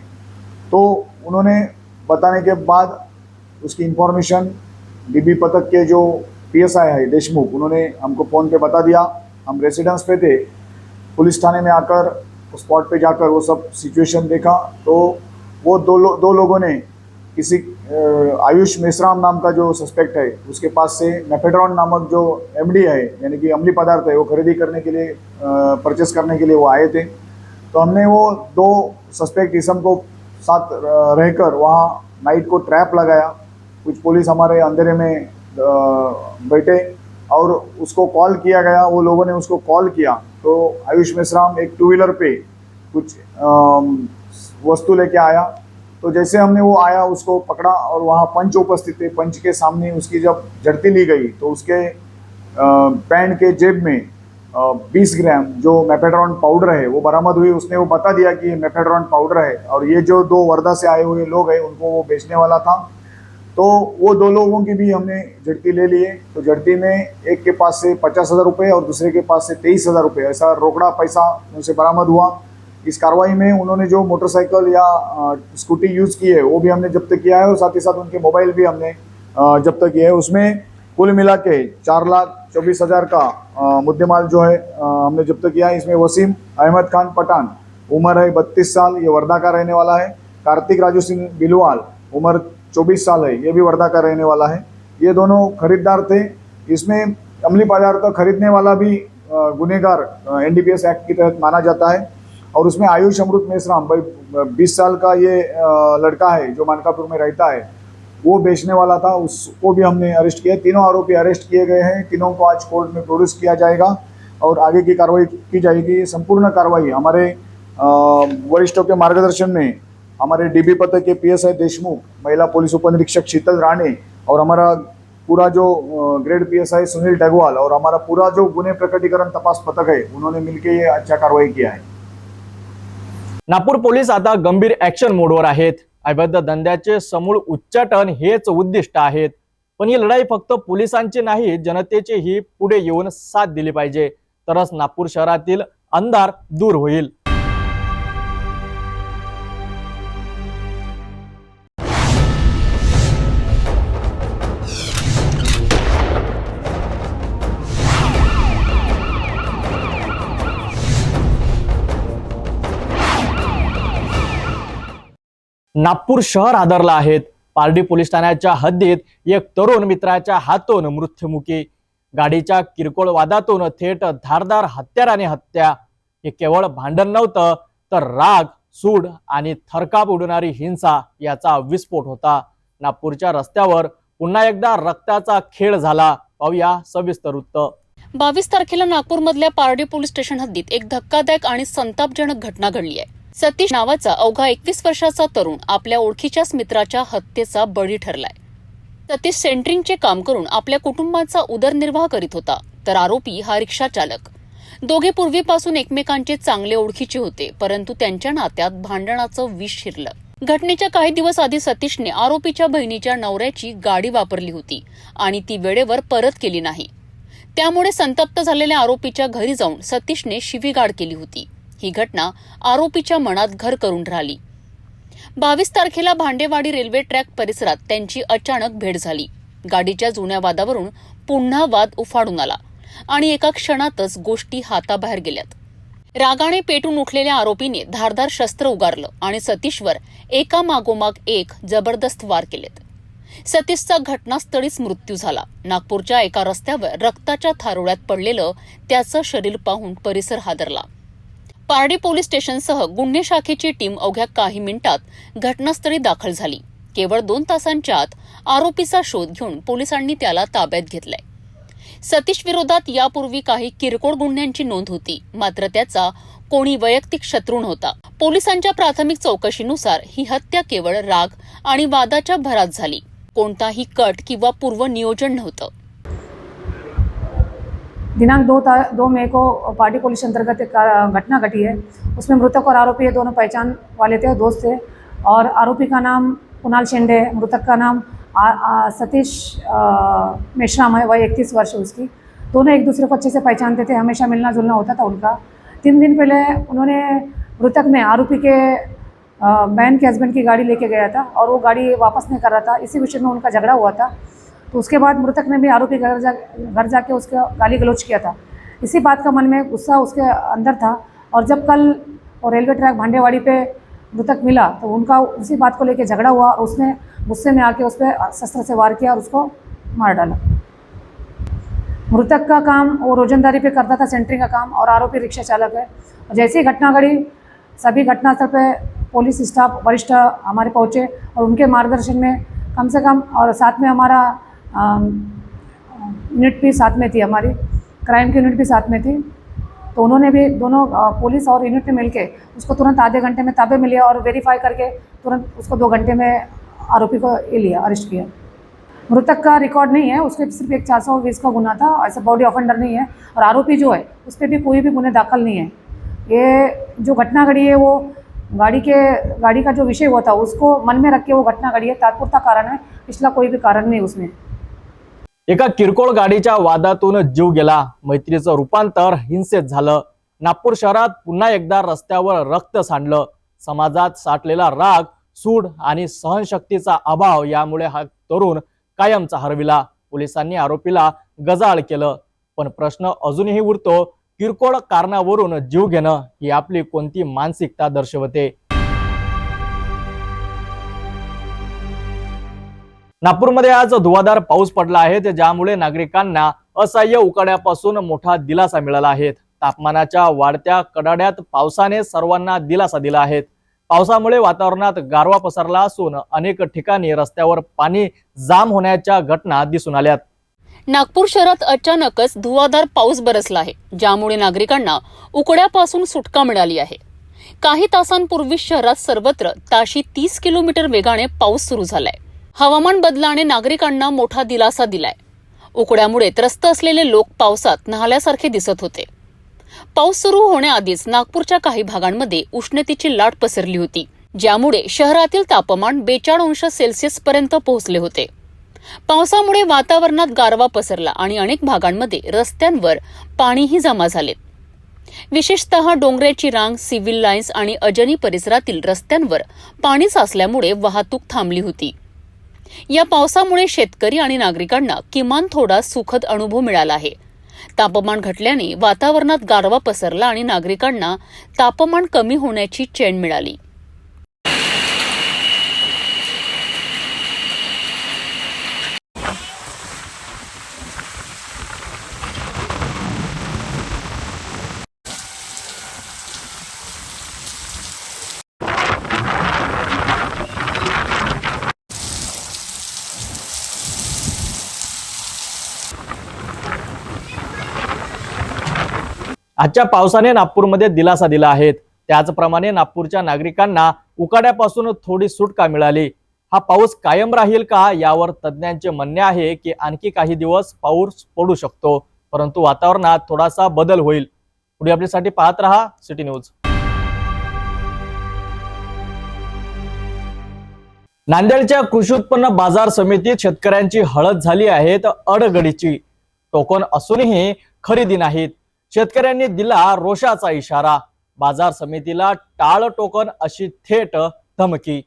तो उन्होंने बताने के बाद उसकी इन्फॉर्मेशन DB पथक के जो PSI है देशमुख, उन्होंने हमको फ़ोन पे बता दिया. हम रेसिडेंस पे थे. पुलिस थाने में आकर स्पॉट पे जाकर वो सब सिचुएशन देखा तो वो दो लोगों ने किसी आयुष मेश्राम नाम का जो सस्पेक्ट है उसके पास से मेफेड्रॉन नामक जो MD है, यानी कि अम्ली पदार्थ है, वो खरीदी करने के लिए परचेस करने के लिए वो आए थे. तो हमने वो 2 सस्पेक्ट इसम को साथ रहकर वहाँ नाइट को ट्रैप लगाया. कुछ पुलिस हमारे अंधेरे में बैठे और उसको कॉल किया गया. वो लोगों ने उसको कॉल किया तो आयुष मेश्राम एक 2 व्हीलर पे कुछ वस्तु लेके आया. तो जैसे हमने वो आया उसको पकड़ा और वहाँ पंच उपस्थित थे. पंच के सामने उसकी जब झड़ती ली गई तो उसके पैंट के जेब में 20 ग्राम जो मेफेड्रॉन पाउडर है वो बरामद हुई. उसने वो बता दिया कि ये मेफेड्रॉन पाउडर है और ये जो 2 वर्धा से आए हुए लोग हैं उनको वो बेचने वाला था. तो वो 2 लोगों की भी हमने झड़ती ले लिए. तो झड़ती में एक के पास से 50,000 रुपये और दूसरे के पास से 23,000 रुपये ऐसा रोकड़ा पैसा उनसे बरामद हुआ. इस कार्रवाई में उन्होंने जो मोटरसाइकिल या स्कूटी यूज़ की है वो भी हमने जब्त किया है और साथ ही साथ उनके मोबाइल भी हमने जब्त किया है. उसमें कुल मिला के 4,24,000 का मुद्देमाल जो है हमने जब्त किया है. इसमें वसीम अहमद खान पठान, उम्र है 32 साल, ये वर्धा का रहने वाला है. कार्तिक राजू सिंह बिलवाल, उम्र 24 साल है, ये भी वर्धा का रहने वाला है. ये दोनों खरीदार थे. इसमें अमली पदार्थ खरीदने वाला भी गुनहगार NDPS एक्ट के तहत माना जाता है. और उसमें आयुष अमृत मेश्राम भाई 20 साल का ये लड़का है जो मानकापुर में रहता है, वो बेचने वाला था. उसको भी हमने अरेस्ट किया. 3 आरोपी अरेस्ट किए गए हैं. 3 को आज कोर्ट में प्रोड्यूस किया जाएगा और आगे की कार्रवाई की जाएगी. संपूर्ण कार्रवाई हमारे वरिष्ठों के मार्गदर्शन में हमारे DB पथक के PSI देशमुख, महिला पुलिस उपनिरीक्षक शीतल राणे और हमारा पूरा जो ग्रेड PSI सुनील डगवाल और हमारा पूरा जो गुन्हे प्रकटीकरण तपास पथक है, उन्होंने मिलकर ये अच्छा कार्रवाई किया है। नागपूर पोलीस आता गंभीर ऍक्शन मोडवर आहेत. अवैध धंद्याचे समूळ उच्चाटन हेच उद्दिष्ट आहेत. पण ही लढाई फक्त पोलिसांची नाही, जनतेची ही पुढे येऊन साथ दिली पाहिजे, तरच नागपूर शहरातील अंधार दूर होईल. नागपूर शहर हादरला आहे. पारडी पोलीस ठाण्याच्या हद्दीत एक तरुण मित्राच्या हातून मृत्युमुखी, गाडीच्या किरकोळ वादातून थेट धारदार हत्याराने हत्या. हे केवळ भांडण नव्हतं, तर राग, सूड आणि थरकाप उडवणारी हिंसा याचा विस्फोट होता. नागपूरच्या रस्त्यावर पुन्हा एकदा रक्ताचा खेळ झाला. पाहूया सविस्तर वृत्त. 22 तारखेला नागपूरमधल्या पारडी पोलीस स्टेशन हद्दीत एक धक्कादायक आणि संतापजनक घटना घडली आहे. सतीश नावाचा अवघा 21 वर्षाचा तरुण आपल्या ओळखीच्याच मित्राच्या हत्येचा बळी ठरलाय. सतीश सेंटरिंगचे काम करून आपल्या कुटुंबाचा उदरनिर्वाह करीत होता, तर आरोपी हा रिक्षा चालक. दोघे पूर्वीपासून एकमेकांचे चांगले ओळखीचे होते, परंतु त्यांच्या नात्यात भांडणाचं विष शिरलं. घटनेच्या काही दिवस आधी सतीशने आरोपीच्या बहिणीच्या नवऱ्याची गाडी वापरली होती आणि ती वेळेवर परत केली नाही. त्यामुळे संतप्त झालेल्या आरोपीच्या घरी जाऊन सतीशने शिवीगाळ केली होती. ही घटना आरोपीच्या मनात घर करून राहिली. 22 तारखेला भांडेवाडी रेल्वे ट्रॅक परिसरात त्यांची अचानक भेट झाली. गाडीच्या जुन्या वादावरून पुन्हा वाद उफाडून आला आणि एका क्षणातच गोष्टी हाताबाहेर गेल्यात. रागाने पेटून उठलेल्या आरोपीने धारदार शस्त्र उगारलं आणि सतीशवर एका मागोमाग एक जबरदस्त वार केलेत. सतीशचा घटनास्थळीच मृत्यू झाला. नागपूरच्या एका रस्त्यावर रक्ताच्या थारोळ्यात पडलेलं त्याचं शरीर पाहून परिसर हादरला. पारडी पोलीस स्टेशनसह गुन्हे शाखेची टीम अवघ्या काही मिनिटात घटनास्थळी दाखल झाली. केवळ 2 तासांच्या आत आरोपीचा शोध घेऊन पोलिसांनी त्याला ताब्यात घेतलाय. सतीश विरोधात यापूर्वी काही किरकोळ गुन्ह्यांची नोंद होती, मात्र त्याचा कोणी वैयक्तिक शत्रू नव्हता. पोलिसांच्या प्राथमिक चौकशीनुसार ही हत्या केवळ राग आणि वादाच्या भरात झाली. कोणताही कट किंवा पूर्व नियोजन नव्हतं. दिनांक 2 मई को पार्टी पुलिस अंतर्गत एक घटना घटी है. उसमें मृतक और आरोपी ये दोनों पहचान वाले थे, दोस्त थे. और आरोपी का नाम कुणाल शेंडे, मृतक का नाम सतीश मेश्राम है, वह 31 वर्ष उसकी. दोनों एक दूसरे को अच्छे से पहचानते थे, हमेशा मिलना जुलना होता था उनका. 3 दिन पहले उन्होंने मृतक ने आरोपी के बहन के हस्बैंड की गाड़ी लेके गया था और वो गाड़ी वापस नहीं कर रहा था. इसी विषय में उनका झगड़ा हुआ था. तो उसके बाद मृतक ने भी आरोपी घर जाके उसका गाली गलौज किया था. इसी बात का मन में गुस्सा उसके अंदर था. और जब कल और रेलवे ट्रैक भांडेवाड़ी पे मृतक मिला तो उनका उसी बात को लेके झगड़ा हुआ और उसने गुस्से में आके उस पर शस्त्र से वार किया और उसको मार डाला. मृतक का काम वो रोजंदारी पे करता था, सेंटरिंग का काम, और आरोपी रिक्शा चालक है. और जैसे ही घटना घड़ी सभी घटनास्थल पे पुलिस स्टाफ वरिष्ठ हमारे पहुँचे और उनके मार्गदर्शन में कम से कम, और साथ में हमारा यूनिट भी साथ में थी, हमारी क्राइम की यूनिट भी साथ में थी. तो उन्होंने भी दोनों पुलिस और यूनिट ने मिलके उसको तुरंत आधे घंटे में ताबे में लिया और वेरीफाई करके तुरंत उसको 2 घंटे में आरोपी को लिया, अरेस्ट किया. मृतक का रिकॉर्ड नहीं है, उसके सिर्फ एक 420 का गुना था, ऐसा बॉडी ऑफेंडर नहीं है. और आरोपी जो है उस पर भी कोई भी गुने दाखिल नहीं है. ये जो घटना घड़ी है वो गाड़ी का जो विषय हुआ था उसको मन में रख के वो घटना घड़ी है. तात्पुरता कारण है, पिछला कोई भी कारण नहीं उसमें. एका किरकोळ गाडीच्या वादातून जीव गेला. मैत्रीचं रूपांतर हिंसेत झालं. नागपूर शहरात पुन्हा एकदा रस्त्यावर रक्त सांडलं. समाजात साठलेला राग, सूड आणि सहनशक्तीचा अभाव यामुळे हा तरुण कायमचा हरविला. पोलिसांनी आरोपीला गजाआड केलं. पण प्रश्न अजूनही उरतो, किरकोळ कारणावरून जीव घेणं ही आपली कोणती मानसिकता दर्शवते. नागपूरमध्ये आज धुवाधार पाऊस पडला आहे, ज्यामुळे नागरिकांना असह्य उकाड्यापासून मोठा दिलासा मिळाला आहे. तापमानाच्या वाढत्या कडाड्यात पावसाने सर्वांना दिलासा दिला आहे. पावसामुळे वातावरणात गारवा पसरला असून अनेक ठिकाणी रस्त्यावर पाणी जाम होण्याच्या घटना दिसून आल्यात. नागपूर शहरात अचानकच धुवाधार पाऊस बरसला आहे, ज्यामुळे नागरिकांना उकड्यापासून सुटका मिळाली आहे. काही तासांपूर्वी शहरात सर्वत्र ताशी 30 किलोमीटर वेगाने पाऊस सुरू झालाय. हवामान बदलाने नागरिकांना मोठा दिलासा दिलाय. उकड्यामुळे त्रस्त असलेले लोक पावसात न्हाल्यासारखे दिसत होते. पाऊस सुरू होण्याआधीच नागपूरच्या काही भागांमध्ये उष्णतेची लाट पसरली होती, ज्यामुळे शहरातील तापमान 42°C पर्यंत पोहोचले होते. पावसामुळे वातावरणात गारवा पसरला आणि अनेक भागांमध्ये रस्त्यांवर पाणीही जमा झाले. विशेषतः डोंगराची रांग, सिव्हिल लाईन्स आणि अजनी परिसरातील रस्त्यांवर पाणी साचल्यामुळे वाहतूक थांबली होती. या पावसामुळे शेतकरी आणि नागरिकांना किमान थोडा सुखद अनुभव मिळाला आहे. तापमान घटल्याने वातावरणात गारवा पसरला आणि नागरिकांना तापमान कमी होण्याची चैन मिळाली. आजच्या पावसाने नागपूरमध्ये दिलासा दिला आहे. त्याचप्रमाणे नागपूरच्या नागरिकांना उकाड्यापासून थोडी सुटका मिळाली. हा पाऊस कायम राहील का यावर तज्ज्ञांचे म्हणणे आहे की आणखी काही दिवस पाऊस पडू शकतो, परंतु वातावरणात थोडासा बदल होईल. पुढे अपडेटसाठी पाहत रहा सिटी न्यूज. नांदेडच्या कृषी उत्पन्न बाजार समितीत शेतकऱ्यांची हळद झाली आहे अडगडीची. टोकन असूनही खरेदी नाहीत. शेतकऱ्यांनी दिला रोषाचा इशारा. बाजार समितीला टाळ टोकन अशी थेट धमकी.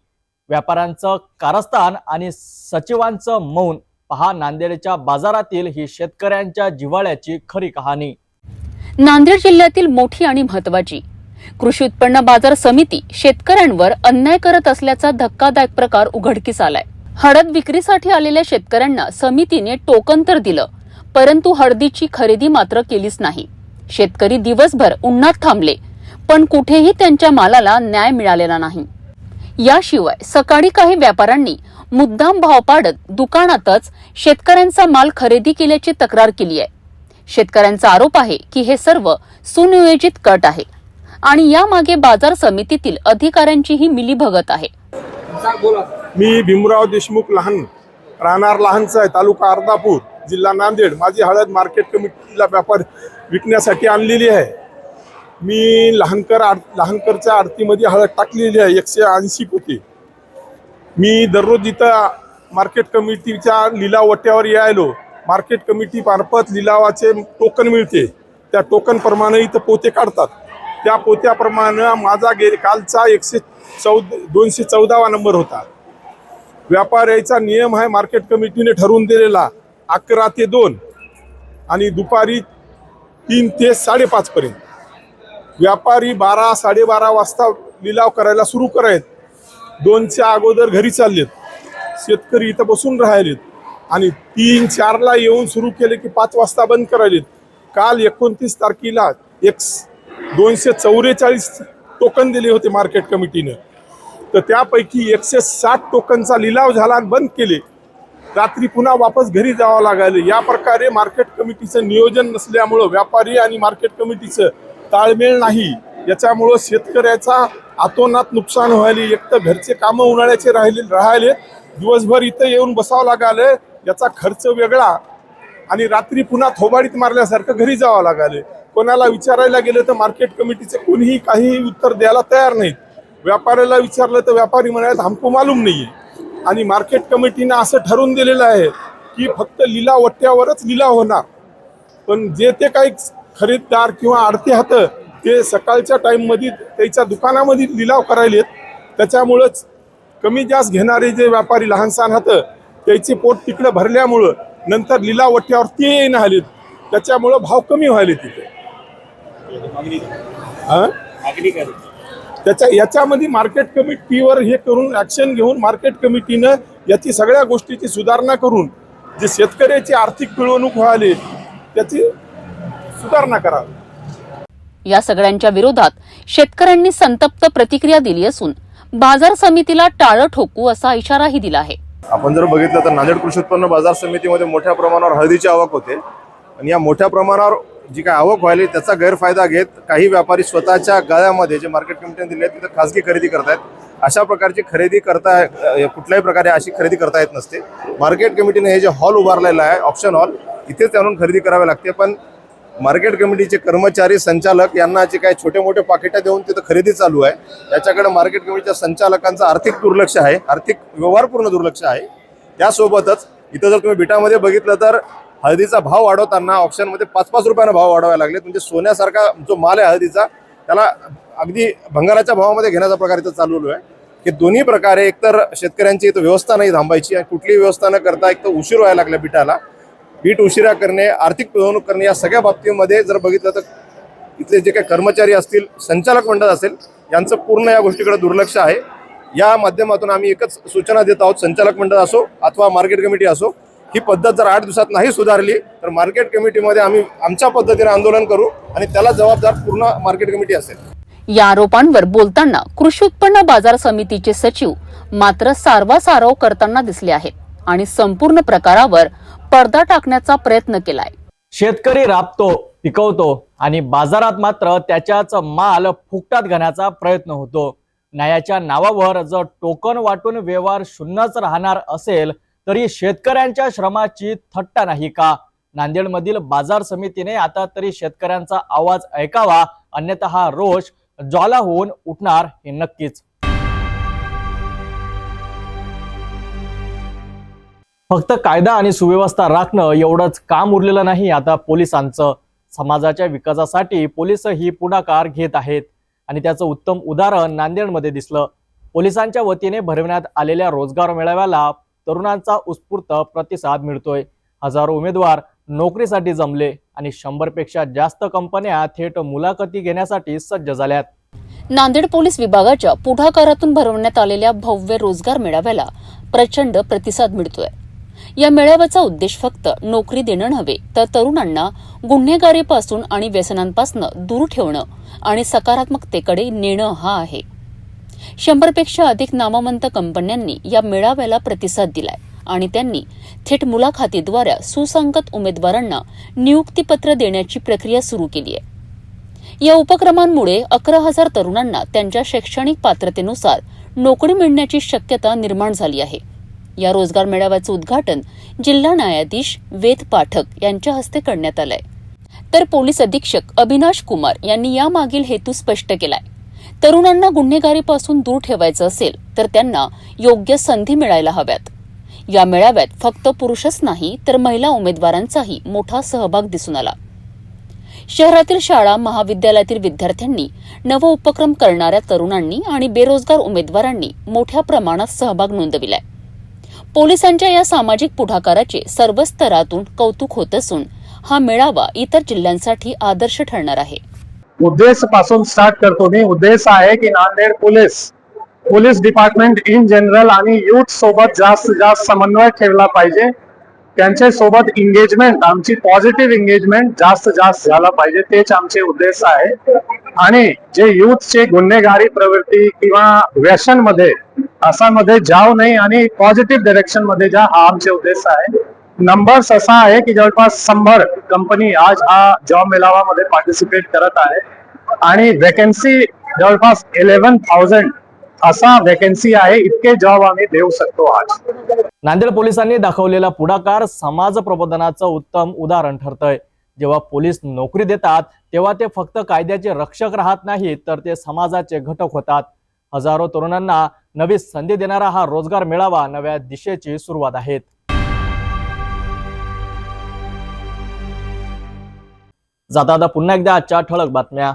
व्यापाऱ्यांचं कारस्थान आणि सचिवांचं मौन. पहा नांदेडच्या बाजारातील ही शेतकऱ्यांच्या जिव्हाळ्याची खरी कहाणी. नांदेड जिल्ह्यातील मोठी आणि महत्त्वाची कृषी उत्पन्न बाजार समिती शेतकऱ्यांवर अन्याय करत असल्याचा धक्कादायक प्रकार उघडकीस आलाय. हळद विक्रीसाठी आलेल्या शेतकऱ्यांना समितीने टोकन तर दिलं, परंतु हळदीची खरेदी मात्र केलीच नाही. शेतकरी दिवसभर उन्हात थांबले, पण कुठेही त्यांच्या मालाला न्याय मिळालेला नाही. याशिवाय सकाळी काही व्यापाऱ्यांनी मुद्दाम भाव पाडत दुकानातच शेतकऱ्यांचा माल खरेदी केल्याची तक्रार केली आहे. शेतकऱ्यांचा आरोप आहे की हे सर्व सुनियोजित कट आहे आणि यामागे बाजार समितीतील अधिकाऱ्यांचीही मिलीभगत आहे. मी भीमराव देशमुख लहान, राहणार लहानचा आहे, तालुका अर्धापूर, जिल्हा नांदेड. माझी हळद मार्केट कमिटीला व्यापार विकण्यासाठी आणलेली आहे. मी लहानकरच्या आरतीमध्ये हळद टाकलेली आहे. 180 पोते. मी दररोज इथं मार्केट कमिटीच्या लिलाव वट्यावर यायलो. मार्केट कमिटी मार्फत लिलावाचे टोकन मिळते. त्या टोकन प्रमाणे इथं पोते काढतात. त्या पोत्याप्रमाणे माझा कालचा 214वा नंबर होता. व्यापाऱ्याचा नियम आहे मार्केट कमिटीने ठरवून दिलेला 11 ते 2 आणि दुपारी 3 ते 5:30 पर्यंत. व्यापारी 12, 12:30 वाजता लिलाव करायला सुरू करायत. 2च्या अगोदर घरी चाललेत. शेतकरी इथं बसून राहिलेत आणि 3, 4ला येऊन सुरू केले की 5 वाजता बंद करायलेत. काल 29 तारखेला 244 टोकन दिले होते मार्केट कमिटीने. तर त्यापैकी 160 टोकनचा लिलाव झाला आणि बंद केले. रात्री पुन्हा वापस घरी जावं लागले. या प्रकारे मार्केट कमिटीचं नियोजन नसल्यामुळं व्यापारी आणि मार्केट कमिटीचं ताळमेळ नाही. याच्यामुळं शेतकऱ्याचा अतोनात नुकसान व्हायले. एक तर घरचे कामं उन्हाळ्याचे राहिले दिवसभर इथं येऊन बसावं लागले. याचा खर्च वेगळा आणि रात्री पुन्हा थोबाडीत मारल्यासारखं घरी जावं लागले. कोणाला विचारायला गेलं तर मार्केट कमिटीचं कोणीही काही उत्तर द्यायला तयार नाहीत. व्यापाऱ्याला विचारलं तर व्यापारी म्हणाले हमको मालूम नाहीये. आणि मार्केट कमिटीनं असं ठरवून दिलेलं आहे की फक्त लिलाव वट्यावरच लिलाव होणार. पण जे ते काही खरेदीदार किंवा आडते हात ते सकाळच्या टाईममध्ये त्याच्या दुकानामध्ये लिलाव करायलेत. त्याच्यामुळंच कमी जास्त घेणारे जे व्यापारी लहानसहान हात त्याचे पोट तिकडे भरल्यामुळं नंतर लिलाव वट्यावर ते येणं आलेत. त्याच्यामुळं भाव कमी व्हायले तिथे. याच्यामध्ये मार्केट कमिटीवर हे करून ऍक्शन घेऊन मार्केट कमिटीनं याची सगळ्या गोष्टीची सुधारणा करून जे शेतकऱ्याची आर्थिक पिळवणूक व्हायली त्याची सुधारणा करावी. या सगळ्यांच्या विरोधात शेतकऱ्यांनी संतप्त प्रतिक्रिया दिली असून बाजार समितीला टाळं ठोकू असा इशाराही दिला आहे. आपण जर बघितलं तर नांदेड कृषी उत्पन्न बाजार समितीमध्ये मोठ्या प्रमाणावर हळदीची आवक होते आणि या मोठ्या प्रमाणावर जी काय आवक व्हायली त्याचा गैरफायदा घेत काही व्यापारी स्वतःच्या गळ्यामध्ये जे मार्केट कमिटीने दिले तिथे खासगी खरेदी करतायत अशा प्रकारची खरेदी कुठल्याही प्रकारे अशी खरेदी करता येत नसते. मार्केट कमिटीने हे जे हॉल उभारलेलं आहे ऑप्शन हॉल, इथेच आणून खरेदी करावी लागते. पण मार्केट कमिटीचे कर्मचारी संचालक यांना जे काही छोटे मोठे पाकिटं देऊन तिथं खरेदी चालू आहे, त्याच्याकडे मार्केट कमिटीच्या संचालकांचं आर्थिक दुर्लक्ष आहे, आर्थिक व्यवहारपूर्ण दुर्लक्ष आहे. त्यासोबतच इथं जर तुम्ही बिटामध्ये बघितलं तर हळदीचा भाव वाढवताना ऑप्शनमध्ये 5-5 रुपयानं भाव वाढवायला लागले. म्हणजे सोन्यासारखा जो माल आहे हळदीचा, त्याला अगदी भंगाराच्या भावामध्ये घेण्याचा प्रकार इथं चालू आहे. की दोन्ही प्रकारे एकतर शेतकऱ्यांची इथं व्यवस्था नाही थांबायची आणि कुठलीही व्यवस्था न करता एक तर उशीर व्हायला लागला बिटाला, बीट उशिरा करणे, आर्थिक पिळवणूक करणे, या सगळ्या बाबतीमध्ये जर बघितलं तर इथले जे काही कर्मचारी असतील, संचालक मंडळ असेल, यांचं पूर्ण या गोष्टीकडे दुर्लक्ष आहे. या माध्यमातून आम्ही एकच सूचना देत आहोत, संचालक मंडळ असो अथवा मार्केट कमिटी असो, ही पद्धत जर 8 दिवसात नाही सुधारली तर मार्केट कमिटीमध्ये आम्ही आमच्या पद्धतीने आंदोलन करू आणि त्याला जबाबदार पूर्ण मार्केट कमिटी असेल. या आरोपांवर बोलताना कृषी उत्पन्न बाजार समितीचे सचिव मात्र सारवासारव करताना दिसले आहेत आणि संपूर्ण प्रकारावर पडदा टाकण्याचा प्रयत्न केलाय. शेतकरी राबतो, पिकवतो आणि बाजारात मात्र त्याच्याच माल फुकटात घेण्याचा प्रयत्न होतो. न्यायाच्या नावावर जर टोकन वाटून व्यवहार शून्यच राहणार असेल तरी शेतकऱ्यांच्या श्रमाची थट्टा नाही का? नांदेडमधील बाजार समितीने आता तरी शेतकऱ्यांचा आवाज ऐकावा, अन्यथा हा रोष ज्वाला होऊन उठणार हे नक्कीच. फक्त कायदा आणि सुव्यवस्था राखणं एवढंच काम उरलेलं नाही आता पोलिसांचं. समाजाच्या विकासासाठी पोलीसही पुढाकार घेत आहेत आणि त्याचं उत्तम उदाहरण नांदेडमध्ये दिसलं. पोलिसांच्या वतीने भरवण्यात आलेल्या रोजगार मेळाव्याला तरुणांचा उत्स्फूर्त प्रतिसाद मिळतोय. हजारो उमेदवार नोकरीसाठी जमले आणि 100 पेक्षा जास्त कंपन्या थेट मुलाखती घेण्यासाठी सज्ज झाल्यात. नांदेड पोलीस विभागाच्या पुढाकारातून भरवण्यात आलेल्या भव्य रोजगार मेळाव्याला प्रचंड प्रतिसाद मिळतोय. या मेळाव्याचा उद्देश फक्त नोकरी देणं नव्हे तर तरुणांना गुन्हेगारीपासून आणि व्यसनांपासून दूर ठेवणं आणि सकारात्मकतेकडे नेणं हा आहे. 100 पेक्षा अधिक नामवंत कंपन्यांनी या मेळाव्याला प्रतिसाद दिलाय आणि त्यांनी थेट मुलाखतीद्वारे सुसंगत उमेदवारांना नियुक्तीपत्र देण्याची प्रक्रिया सुरू केली आहे. या उपक्रमांमुळे 11,000 तरुणांना त्यांच्या शैक्षणिक पात्रतेनुसार नोकरी मिळण्याची शक्यता निर्माण झाली आहे. या रोजगार मेळाव्याचं उद्घाटन जिल्हा न्यायाधीश वेद पाठक यांच्या हस्ते करण्यात आलंय. तर पोलीस अधीक्षक अविनाश कुमार यांनी यामागील हेतू स्पष्ट केलाय. तरुणांना गुन्हेगारीपासून दूर ठेवायचं असेल तर त्यांना योग्य संधी मिळायला हव्यात. या मेळाव्यात फक्त पुरुषच नाही तर महिला उमेदवारांचाही मोठा सहभाग दिसून आला. शहरातील शाळा महाविद्यालयातील विद्यार्थ्यांनी नव उपक्रम करणाऱ्या तरुणांनी आणि बेरोजगार उमेदवारांनी मोठ्या प्रमाणात सहभाग नोंदविलाय. पोलिसांच्या या सामाजिक पुढाकाराचे सर्व स्तरातून कौतुक होत असून हा मेळावा इतर जिल्ह्यांसाठी आदर्श ठरणार आहे. उद्देश पासून स्टार्ट करतो मी. उद्देश आहे की Nanded police department in general आणि युथ सोबत जास्त समन्वय ठेवला पाहिजे. त्यांच्या सोबत एंगेजमेंट, आमची पॉझिटिव्ह एंगेजमेंट जास्त झाला पाहिजे. तेच आमचे उद्देश आहे. आणि जे युथचे गुन्हेगारी प्रवृत्ती किंवा व्यसन मध्ये असामध्ये जाऊ नये आणि पॉझिटिव्ह डायरेक्शन मध्ये जा, हा आमचे उद्देश आहे. नंबर्स असा आहे की जवळपास 100 कंपनी आज हा जॉब मेळाव्यामध्ये पार्टिसिपेट करत आहे आणि वेकन्सी जवळपास 11,000 असा वेकन्सी आहे. इतके जॉब आम्ही देऊ शकतो आज. नांदेड पोलिसांनी दाखवलेला पुढाकार समाज प्रबोधनाचं उत्तम उदाहरण ठरतंय. जेव्हा पोलीस नोकरी देतात तेव्हा ते फक्त कायद्याचे रक्षक राहत नाहीत तर ते समाजाचे घटक होतात. हजारो तरुणांना नवी संधी देणारा हा रोजगार मेळावा नव्या दिशेची सुरुवात आहे. जाता पुन्हा एकदा आजच्या ठळक बातम्या.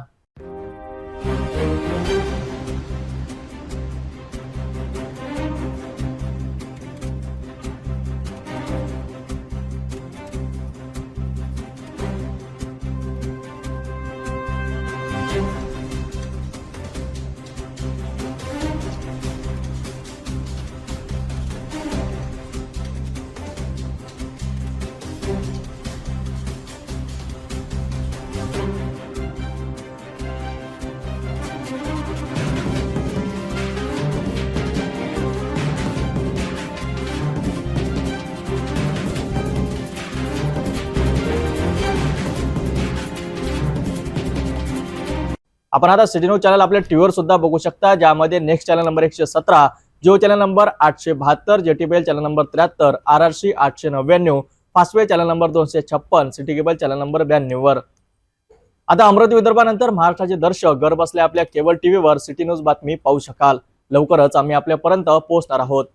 आपण आता सिटी न्यूज चॅनल आपल्या टीव्हीवर सुद्धा बघू शकता, ज्यामध्ये next channel number 117, Jio channel number 872, JTBL channel number 73, RRC 899, Fastway channel number 256, city cable channel number 92 वर. आता अमरावती विदर्भानंतर महाराष्ट्राचे दर्शक घर बसल्या आपल्या केबल टीव्हीवर सिटी न्यूज बातमी पाहू शकाल. लवकरच आम्ही आपल्यापर्यंत पोहोचणार आहोत.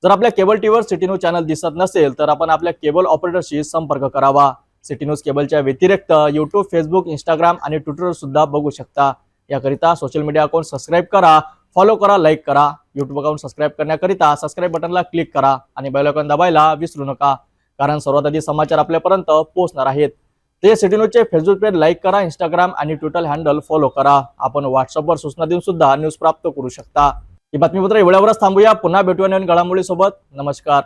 जर आपल्या केबल टीव्हीवर सिटी न्यूज चॅनल दिसत नसेल तर आपण आपल्या केबल ऑपरेटरशी संपर्क करावा. सिटी न्यूज केबलच्या व्यतिरिक्त यूट्यूब, फेसबुक, इंस्टाग्राम आणि ट्विटरवर सुद्धा बघू शकता. याकरिता सोशल मीडिया अकाउंट सबस्क्राईब करा, फॉलो करा, लाईक करा. यूट्यूब अकाउंट सबस्क्राईब करण्याकरिता सबस्क्राईब बटनला क्लिक करा आणि बेल आयकॉन दाबायला विसरू नका, कारण सर्वात आधी समाचार आपल्यापर्यंत पोहोचणार आहेत. ते सिटी न्यूजचे फेसबुक पेज लाईक करा, इंस्टाग्राम आणि ट्विटर हँडल फॉलो करा. आपण व्हॉट्सअपवर सूचना देऊन सुद्धा न्यूज प्राप्त करू शकता. ही बातमीपत्र एवढ्यावरच थांबूया. पुन्हा भेटूया नवीन घडामोडीसोबत. नमस्कार.